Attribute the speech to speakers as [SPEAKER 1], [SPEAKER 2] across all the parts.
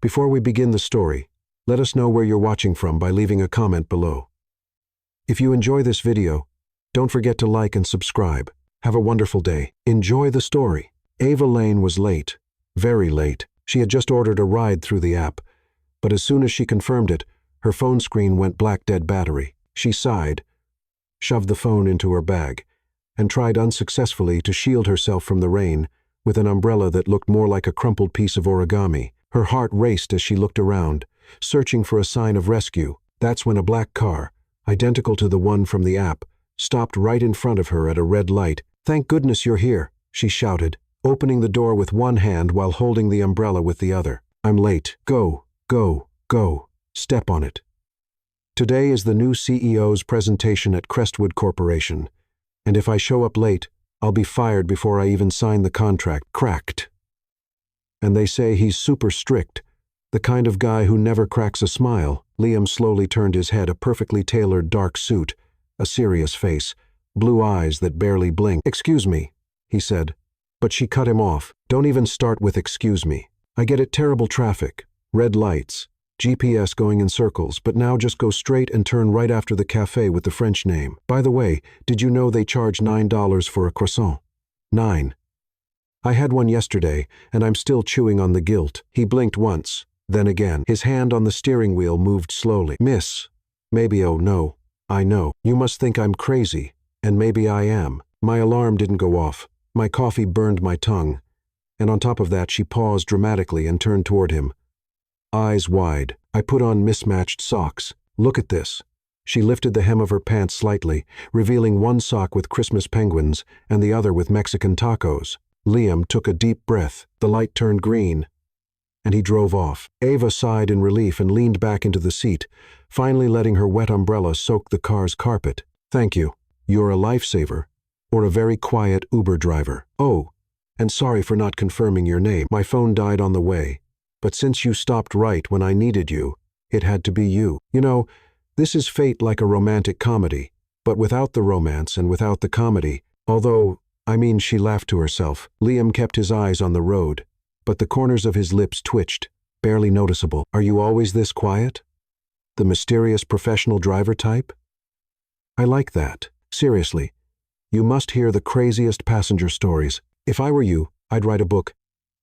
[SPEAKER 1] Before we begin the story, let us know where you're watching from by leaving a comment below. If you enjoy this video, don't forget to like and subscribe. Have a wonderful day. Enjoy the story. Ava Lane was late, very late. She had just ordered a ride through the app, but as soon as she confirmed it, her phone screen went black dead battery. She sighed, shoved the phone into her bag, and tried unsuccessfully to shield herself from the rain with an umbrella that looked more like a crumpled piece of origami. Her heart raced as she looked around, searching for a sign of rescue. That's when a black car, identical to the one from the app, stopped right in front of her at a red light. "Thank goodness you're here," she shouted, opening the door with one hand while holding the umbrella with the other. "I'm late. Go, go, go. Step on it." Today is the new CEO's presentation at Crestwood Corporation, and if I show up late, I'll be fired before I even sign the contract. Cracked. And they say he's super strict, the kind of guy who never cracks a smile. Liam slowly turned his head, a perfectly tailored dark suit, a serious face, blue eyes that barely blinked. "Excuse me," he said, but she cut him off. "Don't even start with excuse me. I get it, terrible traffic, red lights, GPS going in circles, but now just go straight and turn right after the cafe with the French name. By the way, did you know they charge $9 for a croissant? 9. I had one yesterday, and I'm still chewing on the guilt." He blinked once, then again. His hand on the steering wheel moved slowly. "Miss, maybe, oh no, I know. You must think I'm crazy, and maybe I am. My alarm didn't go off. My coffee burned my tongue." And on top of that, she paused dramatically and turned toward him, eyes wide. "I put on mismatched socks. Look at this." She lifted the hem of her pants slightly, revealing one sock with Christmas penguins and the other with Mexican tacos. Liam took a deep breath. The light turned green, and he drove off. Ava sighed in relief and leaned back into the seat, finally letting her wet umbrella soak the car's carpet. "Thank you. You're a lifesaver, or a very quiet Uber driver. Oh, and sorry for not confirming your name. My phone died on the way, but since you stopped right when I needed you, it had to be you. You know, this is fate, like a romantic comedy, but without the romance and without the comedy. Although, I mean," she laughed to herself. Liam kept his eyes on the road, but the corners of his lips twitched, barely noticeable. "Are you always this quiet? The mysterious professional driver type? I like that. Seriously, you must hear the craziest passenger stories. If I were you, I'd write a book.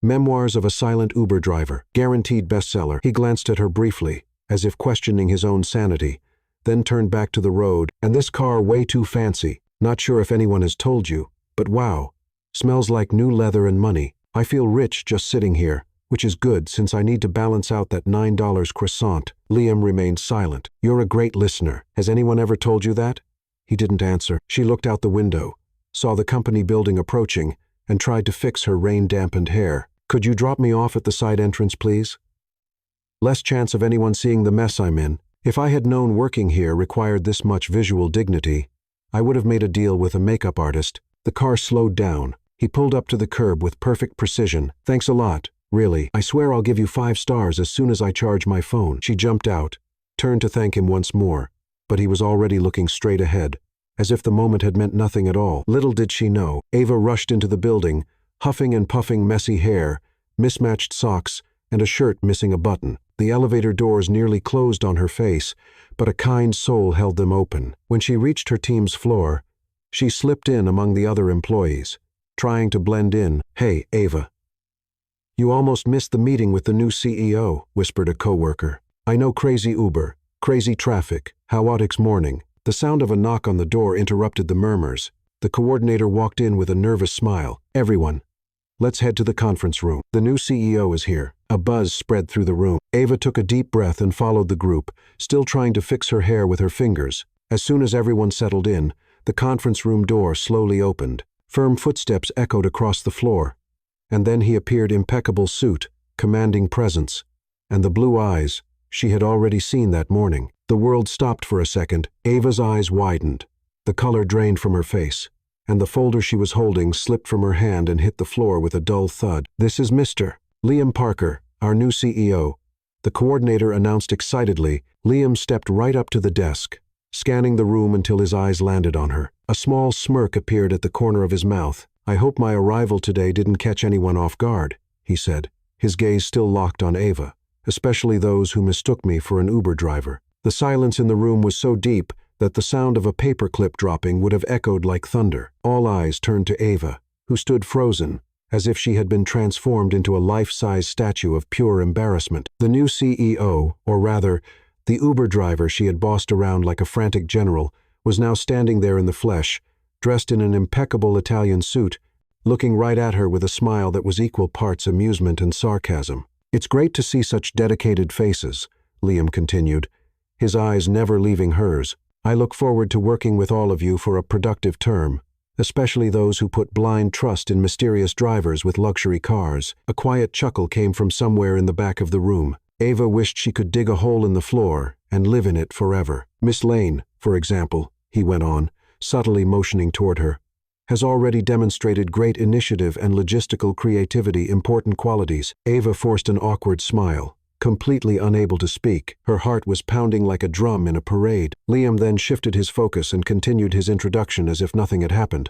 [SPEAKER 1] Memoirs of a Silent Uber Driver. Guaranteed bestseller." He glanced at her briefly, as if questioning his own sanity, then turned back to the road. "And this car way too fancy. Not sure if anyone has told you, but wow, smells like new leather and money. I feel rich just sitting here, which is good since I need to balance out that $9 croissant." Liam remained silent. "You're a great listener. Has anyone ever told you that?" He didn't answer. She looked out the window, saw the company building approaching, and tried to fix her rain-dampened hair. "Could you drop me off at the side entrance, please? Less chance of anyone seeing the mess I'm in. If I had known working here required this much visual dignity, I would have made a deal with a makeup artist." The car slowed down. He pulled up to the curb with perfect precision. "Thanks a lot, really. I swear I'll give you 5 stars as soon as I charge my phone." She jumped out, turned to thank him once more, but he was already looking straight ahead, as if the moment had meant nothing at all. Little did she know, Ava rushed into the building, huffing and puffing, messy hair, mismatched socks, and a shirt missing a button. The elevator doors nearly closed on her face, but a kind soul held them open. When she reached her team's floor, she slipped in among the other employees, trying to blend in. "Hey, Ava. You almost missed the meeting with the new CEO, whispered a coworker. "I know, crazy Uber, crazy traffic, chaotic morning." The sound of a knock on the door interrupted the murmurs. The coordinator walked in with a nervous smile. "Everyone, let's head to the conference room. The new CEO is here." A buzz spread through the room. Ava took a deep breath and followed the group, still trying to fix her hair with her fingers. As soon as everyone settled in, the conference room door slowly opened. Firm footsteps echoed across the floor, and then he appeared, impeccable suit, commanding presence, and the blue eyes she had already seen that morning. The world stopped for a second. Ava's eyes widened. The color drained from her face, and the folder she was holding slipped from her hand and hit the floor with a dull thud. "This is Mr. Liam Parker, our new CEO," the coordinator announced excitedly. Liam stepped right up to the desk, scanning the room until his eyes landed on her. A small smirk appeared at the corner of his mouth. "I hope my arrival today didn't catch anyone off guard," he said, his gaze still locked on Ava, especially those who mistook me for an Uber driver. The silence in the room was so deep that the sound of a paperclip dropping would have echoed like thunder. All eyes turned to Ava, who stood frozen, as if she had been transformed into a life-size statue of pure embarrassment. The new CEO, or rather, the Uber driver she had bossed around like a frantic general, was now standing there in the flesh, dressed in an impeccable Italian suit, looking right at her with a smile that was equal parts amusement and sarcasm. "It's great to see such dedicated faces," Liam continued, his eyes never leaving hers. "I look forward to working with all of you for a productive term, especially those who put blind trust in mysterious drivers with luxury cars." A quiet chuckle came from somewhere in the back of the room. Ava wished she could dig a hole in the floor and live in it forever. "Miss Lane, for example," he went on, subtly motioning toward her, "has already demonstrated great initiative and logistical creativity, important qualities." Ava forced an awkward smile, completely unable to speak. Her heart was pounding like a drum in a parade. Liam then shifted his focus and continued his introduction as if nothing had happened.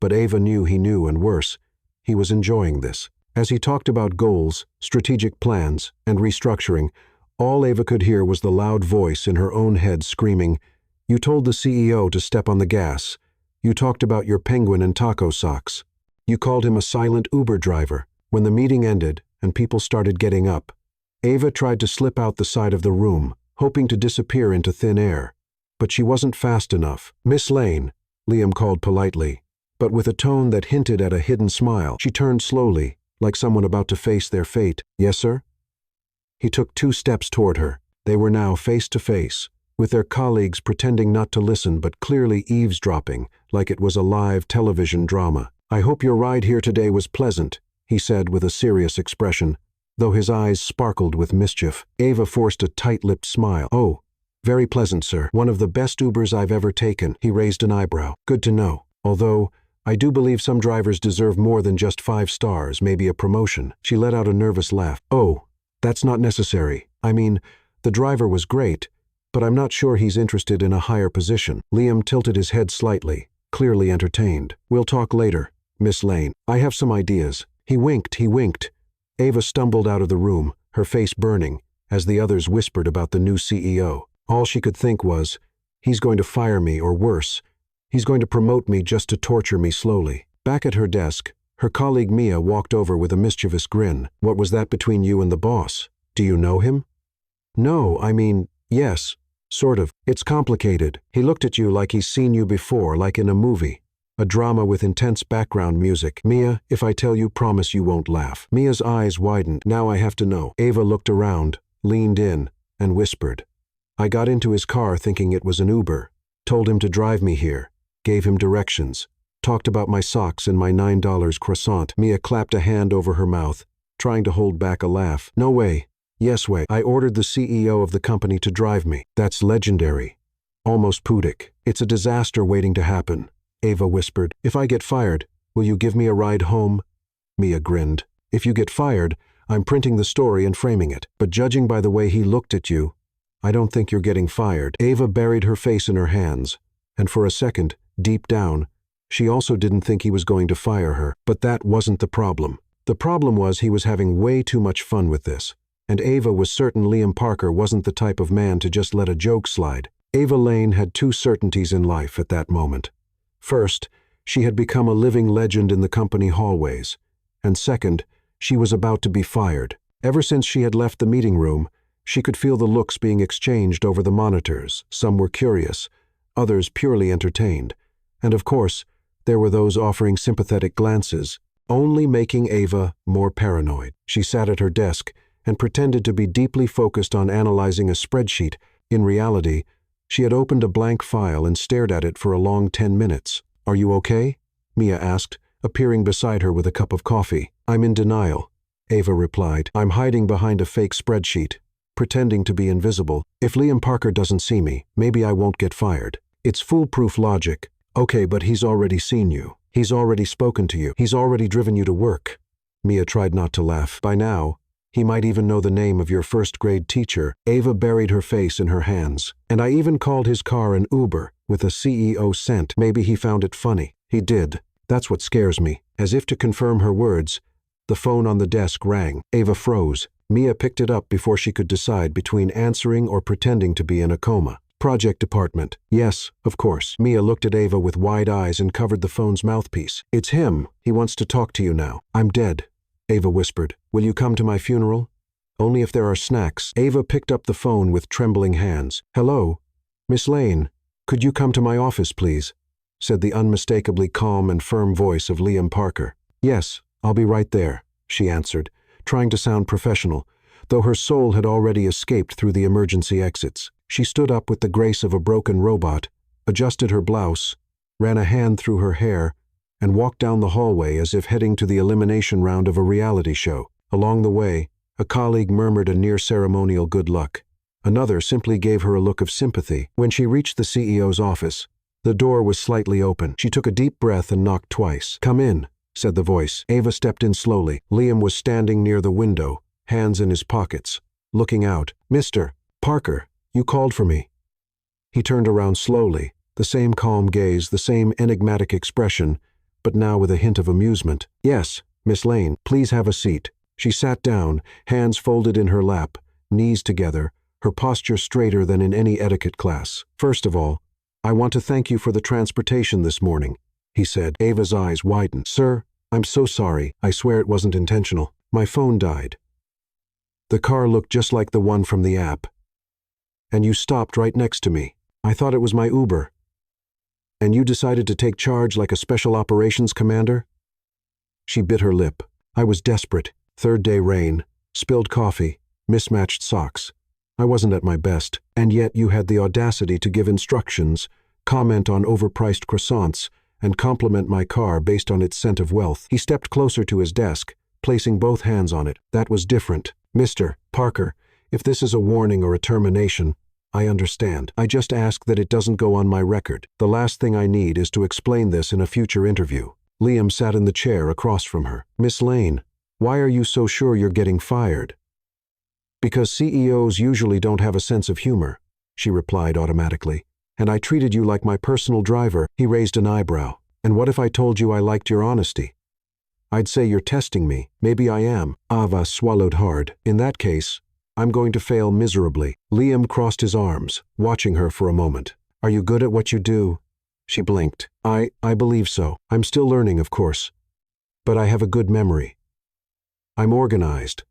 [SPEAKER 1] But Ava knew he knew, and worse, he was enjoying this. As he talked about goals, strategic plans, and restructuring, all Ava could hear was the loud voice in her own head screaming, "You told the CEO to step on the gas. You talked about your penguin and taco socks. You called him a silent Uber driver." When the meeting ended and people started getting up, Ava tried to slip out the side of the room, hoping to disappear into thin air. But she wasn't fast enough. "Miss Lane," Liam called politely, but with a tone that hinted at a hidden smile. She turned slowly, like someone about to face their fate. "Yes, sir?" He took 2 steps toward her. They were now face to face, with their colleagues pretending not to listen but clearly eavesdropping, like it was a live television drama. "I hope your ride here today was pleasant," he said with a serious expression, though his eyes sparkled with mischief. Ava forced a tight-lipped smile. "Oh, very pleasant, sir. One of the best Ubers I've ever taken." He raised an eyebrow. "Good to know. Although, I do believe some drivers deserve more than just 5 stars, maybe a promotion." She let out a nervous laugh. "Oh, that's not necessary. I mean, the driver was great, but I'm not sure he's interested in a higher position." Liam tilted his head slightly, clearly entertained. "We'll talk later, Miss Lane. I have some ideas." He winked. Ava stumbled out of the room, her face burning, as the others whispered about the new CEO. All she could think was, "He's going to fire me, or worse, he's going to promote me just to torture me slowly." Back at her desk, her colleague Mia walked over with a mischievous grin. "What was that between you and the boss? Do you know him?" "No, I mean, yes, sort of. It's complicated. He looked at you like he's seen you before, like in a movie. A drama with intense background music." "Mia, if I tell you, promise you won't laugh." Mia's eyes widened. "Now I have to know." Ava looked around, leaned in, and whispered, "I got into his car thinking it was an Uber, told him to drive me here, gave him directions, talked about my socks and my $9 croissant." Mia clapped a hand over her mouth, trying to hold back a laugh. "No way. Yes way. I ordered the CEO of the company to drive me." "That's legendary. Almost pudic." "It's a disaster waiting to happen," Ava whispered. "If I get fired, will you give me a ride home?" Mia grinned. "If you get fired, I'm printing the story and framing it. But judging by the way he looked at you, I don't think you're getting fired." Ava buried her face in her hands, and for a second, deep down, she also didn't think he was going to fire her. But that wasn't the problem. The problem was he was having way too much fun with this, and Ava was certain Liam Parker wasn't the type of man to just let a joke slide. Ava Lane had 2 certainties in life at that moment. First, she had become a living legend in the company hallways, and second, she was about to be fired. Ever since she had left the meeting room, she could feel the looks being exchanged over the monitors. Some were curious, others purely entertained, and of course, there were those offering sympathetic glances, only making Ava more paranoid. She sat at her desk and pretended to be deeply focused on analyzing a spreadsheet. In reality, she had opened a blank file and stared at it for a long 10 minutes. "Are you okay?" Mia asked, appearing beside her with a cup of coffee. "I'm in denial," Ava replied. "I'm hiding behind a fake spreadsheet, pretending to be invisible. If Liam Parker doesn't see me, maybe I won't get fired. It's foolproof logic." "Okay, but he's already seen you. He's already spoken to you. He's already driven you to work." Mia tried not to laugh. "By now, he might even know the name of your first-grade teacher." Ava buried her face in her hands. "And I even called his car an Uber, with a CEO scent. Maybe he found it funny." "He did. That's what scares me." As if to confirm her words, the phone on the desk rang. Ava froze. Mia picked it up before she could decide between answering or pretending to be in a coma. Project department. Yes, of course. Mia looked at Ava with wide eyes and covered the phone's mouthpiece. It's him. He wants to talk to you now. I'm dead, Ava whispered. Will you come to my funeral? Only if there are snacks. Ava picked up the phone with trembling hands. Hello? Miss Lane, could you come to my office, please? Said the unmistakably calm and firm voice of Liam Parker. Yes, I'll be right there, she answered, trying to sound professional, though her soul had already escaped through the emergency exits. She stood up with the grace of a broken robot, adjusted her blouse, ran a hand through her hair, and walked down the hallway as if heading to the elimination round of a reality show. Along the way, a colleague murmured a near-ceremonial good luck. Another simply gave her a look of sympathy. When she reached the CEO's office, the door was slightly open. She took a deep breath and knocked twice. Come in, said the voice. Ava stepped in slowly. Liam was standing near the window, hands in his pockets, looking out. Mr. Parker, you called for me. He turned around slowly, the same calm gaze, the same enigmatic expression, but now with a hint of amusement. Yes, Miss Lane, please have a seat. She sat down, hands folded in her lap, knees together, her posture straighter than in any etiquette class. First of all, I want to thank you for the transportation this morning, he said. Ava's eyes widened. Sir, I'm so sorry. I swear it wasn't intentional. My phone died. The car looked just like the one from the app. And you stopped right next to me. I thought it was my Uber. And you decided to take charge like a special operations commander? She bit her lip. I was desperate. Third-day rain, spilled coffee, mismatched socks. I wasn't at my best, and yet you had the audacity to give instructions, comment on overpriced croissants, and compliment my car based on its scent of wealth. He stepped closer to his desk, placing both hands on it. That was different. Mr. Parker, if this is a warning or a termination, I understand. I just ask that it doesn't go on my record. The last thing I need is to explain this in a future interview. Liam sat in the chair across from her. Miss Lane, why are you so sure you're getting fired? Because CEOs usually don't have a sense of humor, she replied automatically. And I treated you like my personal driver. He raised an eyebrow. And what if I told you I liked your honesty? I'd say you're testing me. Maybe I am. Ava swallowed hard. In that case, I'm going to fail miserably. Liam crossed his arms, watching her for a moment. Are you good at what you do? She blinked. I believe so. I'm still learning, of course. But I have a good memory. I'm organized.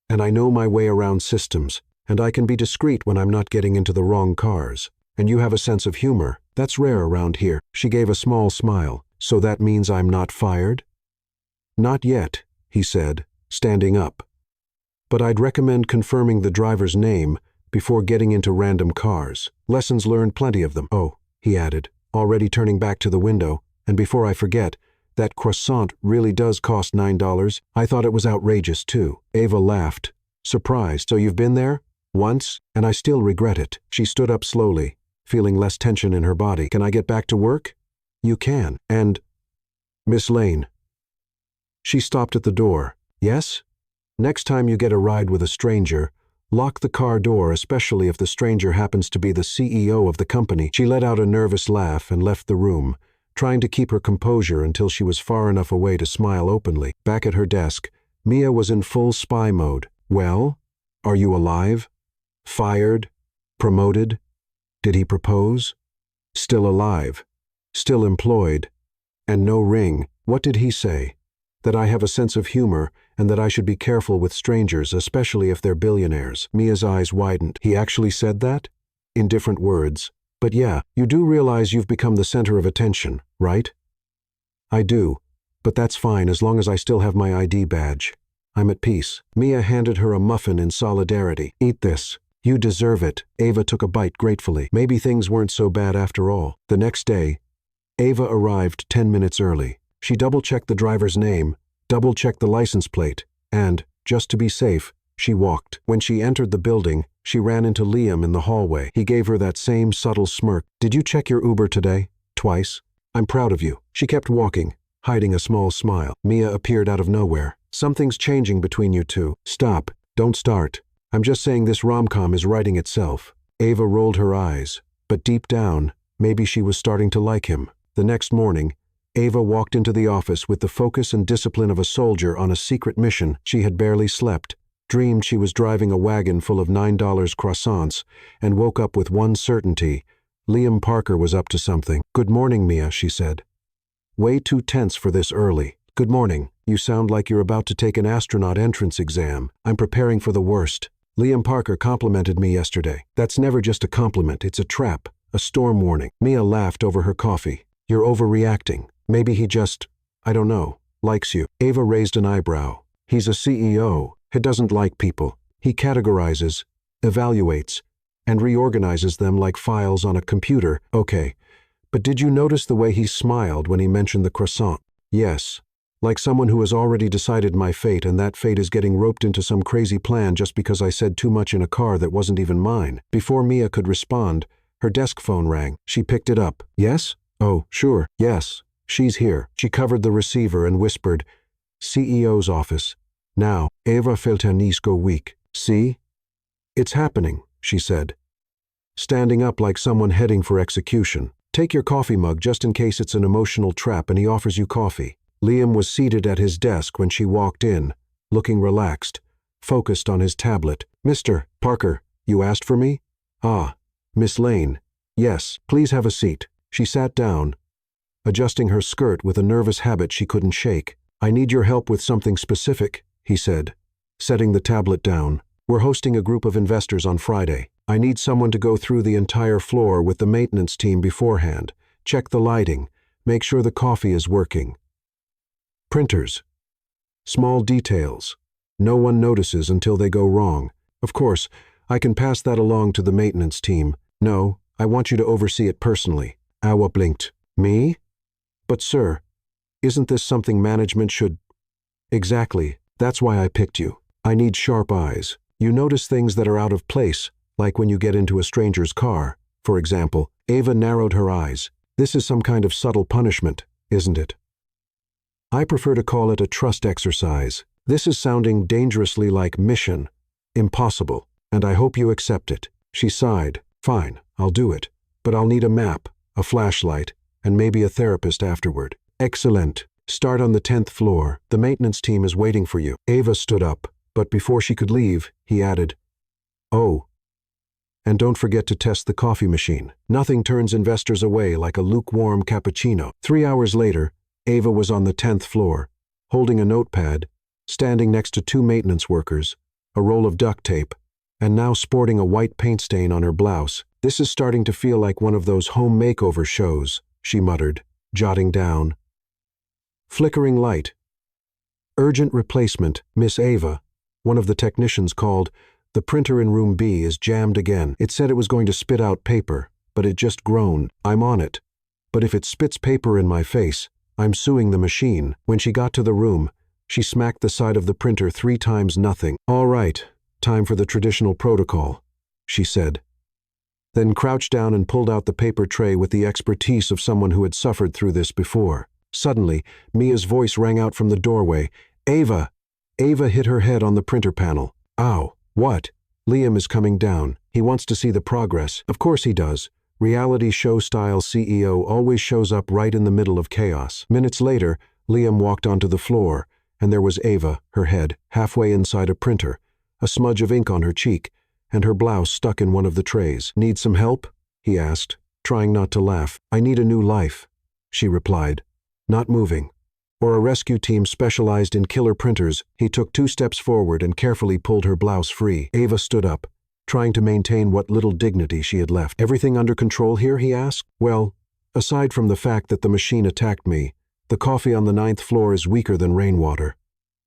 [SPEAKER 1] And I know my way around systems, and I can be discreet when I'm not getting into the wrong cars. And you have a sense of humor. That's rare around here. She gave a small smile. So that means I'm not fired? Not yet, he said, standing up. But I'd recommend confirming the driver's name before getting into random cars. Lessons learned, plenty of them. Oh, he added, already turning back to the window, and before I forget, that croissant really does cost $9. I thought it was outrageous, too. Ava laughed, surprised. So you've been there? Once? And I still regret it. She stood up slowly, feeling less tension in her body. Can I get back to work? You can. And Miss Lane. She stopped at the door. Yes? Next time you get a ride with a stranger, lock the car door, especially if the stranger happens to be the CEO of the company. She let out a nervous laugh and left the room, trying to keep her composure until she was far enough away to smile openly. Back at her desk, Mia was in full spy mode. Well, are you alive? Fired? Promoted? Did he propose? Still alive? Still employed? And no ring. What did he say? That I have a sense of humor and that I should be careful with strangers, especially if they're billionaires. Mia's eyes widened. He actually said that? In different words. But yeah, you do realize you've become the center of attention, right? I do, but that's fine as long as I still have my ID badge. I'm at peace. Mia handed her a muffin in solidarity. Eat this. You deserve it. Ava took a bite gratefully. Maybe things weren't so bad after all. The next day, Ava arrived 10 minutes early. She double-checked the driver's name, double-checked the license plate, and, just to be safe, she walked. When she entered the building, she ran into Liam in the hallway. He gave her that same subtle smirk. Did you check your Uber today? Twice? I'm proud of you. She kept walking, hiding a small smile. Mia appeared out of nowhere. Something's changing between you two. Stop. Don't start. I'm just saying this rom-com is writing itself. Ava rolled her eyes, but deep down, maybe she was starting to like him. The next morning, Ava walked into the office with the focus and discipline of a soldier on a secret mission. She had barely slept, dreamed she was driving a wagon full of $9 croissants, and woke up with one certainty: Liam Parker was up to something. "Good morning, Mia," she said. "Way too tense for this early." "Good morning. You sound like you're about to take an astronaut entrance exam." "I'm preparing for the worst. Liam Parker complimented me yesterday." "That's never just a compliment, it's a trap, a storm warning." Mia laughed over her coffee. "You're overreacting. Maybe he just, I don't know, likes you." Ava raised an eyebrow. "He's a CEO. He doesn't like people. He categorizes, evaluates, and reorganizes them like files on a computer." "Okay, but did you notice the way he smiled when he mentioned the croissant?" "Yes. Like someone who has already decided my fate, and that fate is getting roped into some crazy plan just because I said too much in a car that wasn't even mine." Before Mia could respond, her desk phone rang. She picked it up. "Yes? Oh, sure. Yes. She's here." She covered the receiver and whispered, "CEO's office. Now, Eva Felternisco week. See? It's happening," she said, standing up like someone heading for execution. "Take your coffee mug just in case it's an emotional trap," and he offers you coffee. Liam was seated at his desk when she walked in, looking relaxed, focused on his tablet. "Mr. Parker, you asked for me?" "Ah, Miss Lane. Yes, please have a seat." She sat down, adjusting her skirt with a nervous habit she couldn't shake. "I need your help with something specific," he said, setting the tablet down. "We're hosting a group of investors on Friday. I need someone to go through the entire floor with the maintenance team beforehand, check the lighting, make sure the coffee is working. Printers. Small details. No one notices until they go wrong. Of course, I can pass that along to the maintenance team. No, I want you to oversee it personally." Awa blinked. "Me? But sir, isn't this something management should—" "Exactly. That's why I picked you. I need sharp eyes. You notice things that are out of place, like when you get into a stranger's car, for example." Ava narrowed her eyes. "This is some kind of subtle punishment, isn't it?" "I prefer to call it a trust exercise. This is sounding dangerously like mission impossible, and I hope you accept it." She sighed. "Fine, I'll do it. But I'll need a map, a flashlight, and maybe a therapist afterward." "Excellent. Start on the 10th floor. The maintenance team is waiting for you." Ava stood up, but before she could leave, he added, "Oh, and don't forget to test the coffee machine. Nothing turns investors away like a lukewarm cappuccino." 3 hours later, Ava was on the 10th floor, holding a notepad, standing next to 2 maintenance workers, a roll of duct tape, and now sporting a white paint stain on her blouse. "This is starting to feel like one of those home makeover shows," she muttered, jotting down. Flickering light. "Urgent replacement, Miss Ava." One of the technicians called. "The printer in room B is jammed again. It said it was going to spit out paper, but it just groaned. I'm on it. But if it spits paper in my face, I'm suing the machine." When she got to the room, she smacked the side of the printer 3 times nothing. "All right, time for the traditional protocol," she said, then crouched down and pulled out the paper tray with the expertise of someone who had suffered through this before. Suddenly, Mia's voice rang out from the doorway. "Ava!" Ava hit her head on the printer panel. "Ow, what?" "Liam is coming down. He wants to see the progress." "Of course he does. Reality show-style CEO always shows up right in the middle of chaos." Minutes later, Liam walked onto the floor, and there was Ava, her head, halfway inside a printer, a smudge of ink on her cheek, and her blouse stuck in one of the trays. "Need some help?" he asked, trying not to laugh. "I need a new life," she replied, not moving. "Or a rescue team specialized in killer printers." He took 2 steps forward and carefully pulled her blouse free. Ava stood up, trying to maintain what little dignity she had left. "Everything under control here?" he asked. "Well, aside from the fact that the machine attacked me, the coffee on the 9th floor is weaker than rainwater,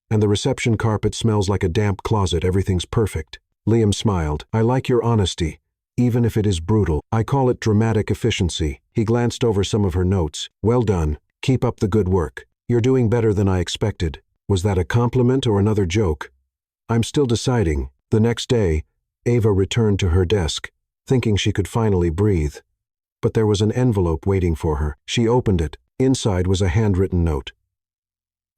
[SPEAKER 1] and the reception carpet smells like a damp closet. Everything's perfect." Liam smiled. "I like your honesty, even if it is brutal. I call it dramatic efficiency." He glanced over some of her notes. "Well done. Keep up the good work. You're doing better than I expected." Was that a compliment or another joke? "I'm still deciding." The next day, Ava returned to her desk, thinking she could finally breathe. But there was an envelope waiting for her. She opened it. Inside was a handwritten note.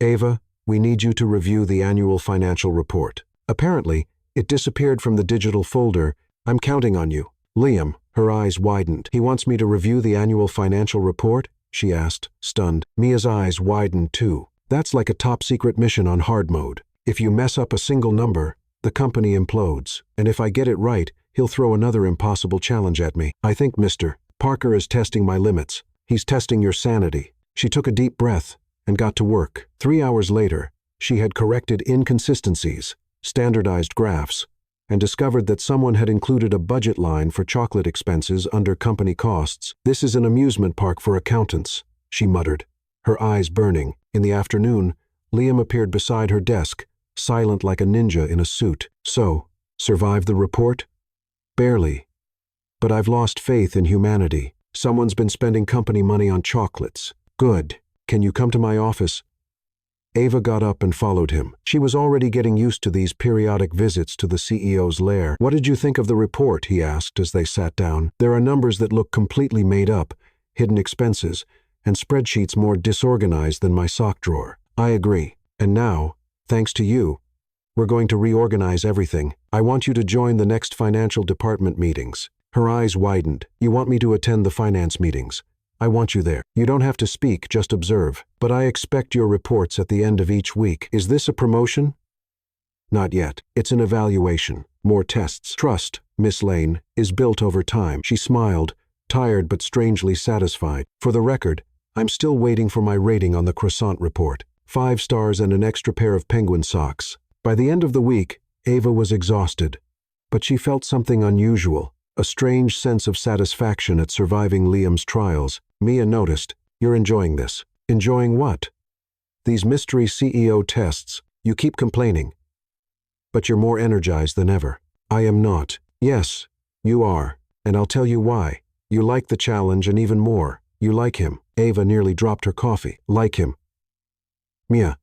[SPEAKER 1] "Ava, we need you to review the annual financial report." Apparently, it disappeared from the digital folder. "I'm counting on you." "Liam," her eyes widened. "He wants me to review the annual financial report?" she asked, stunned. Mia's eyes widened too. "That's like a top-secret mission on hard mode. If you mess up a single number, the company implodes. And if I get it right, he'll throw another impossible challenge at me. I think Mr. Parker is testing my limits. He's testing your sanity." She took a deep breath and got to work. 3 hours later, she had corrected inconsistencies, standardized graphs, and discovered that someone had included a budget line for chocolate expenses under company costs. "This is an amusement park for accountants," she muttered, her eyes burning. In the afternoon, Liam appeared beside her desk, silent like a ninja in a suit. "So, survived the report?" "Barely. But I've lost faith in humanity. Someone's been spending company money on chocolates." "Good. Can you come to my office?" Ava got up and followed him. She was already getting used to these periodic visits to the CEO's lair. "What did you think of the report?" he asked as they sat down. "There are numbers that look completely made up, hidden expenses, and spreadsheets more disorganized than my sock drawer." "I agree. And now, thanks to you, we're going to reorganize everything. I want you to join the next financial department meetings." Her eyes widened. "You want me to attend the finance meetings? I want you there. You don't have to speak, just observe. But I expect your reports at the end of each week. Is this a promotion?" "Not yet. It's an evaluation. More tests. Trust, Miss Lane, is built over time." She smiled, tired but strangely satisfied. "For the record, I'm still waiting for my rating on the croissant report. 5 stars and an extra pair of penguin socks." By the end of the week, Ava was exhausted. But she felt something unusual, a strange sense of satisfaction at surviving Liam's trials. Mia noticed. "You're enjoying this." "Enjoying what?" "These mystery CEO tests. You keep complaining. But you're more energized than ever." "I am not." "Yes, you are. And I'll tell you why. You like the challenge and even more, you like him." Ava nearly dropped her coffee. "Like him?" "Mia.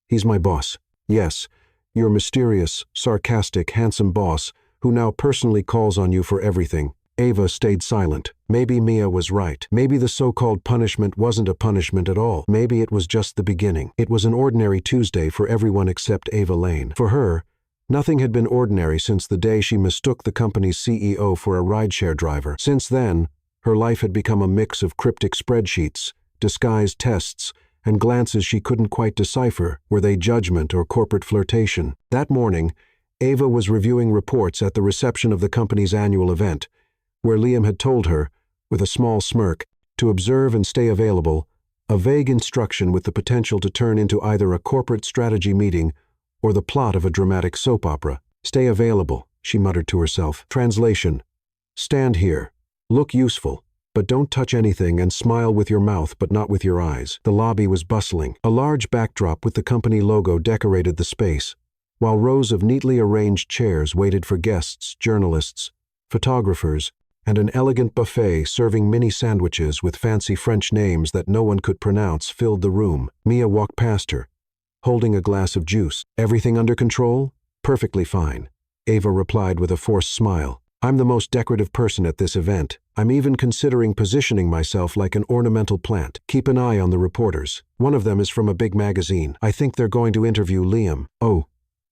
[SPEAKER 1] He's my boss." "Yes, your mysterious, sarcastic, handsome boss who now personally calls on you for everything." Ava stayed silent. Maybe Mia was right. Maybe the so-called punishment wasn't a punishment at all. Maybe it was just the beginning. It was an ordinary Tuesday for everyone except Ava Lane. For her, nothing had been ordinary since the day she mistook the company's CEO for a rideshare driver. Since then, her life had become a mix of cryptic spreadsheets, disguised tests, and glances she couldn't quite decipher. Were they judgment or corporate flirtation? That morning, Ava was reviewing reports at the reception of the company's annual event, where Liam had told her, with a small smirk, to observe and stay available, a vague instruction with the potential to turn into either a corporate strategy meeting or the plot of a dramatic soap opera. "Stay available," she muttered to herself. Translation: "Stand here, look useful, but don't touch anything, and smile with your mouth but not with your eyes." The lobby was bustling. A large backdrop with the company logo decorated the space, while rows of neatly arranged chairs waited for guests, journalists, photographers, and an elegant buffet serving mini sandwiches with fancy French names that no one could pronounce filled the room. Mia walked past her, holding a glass of juice. "Everything under control?" "Perfectly fine," Ava replied with a forced smile. "I'm the most decorative person at this event. I'm even considering positioning myself like an ornamental plant. Keep an eye on the reporters. One of them is from a big magazine. I think they're going to interview Liam." "Oh,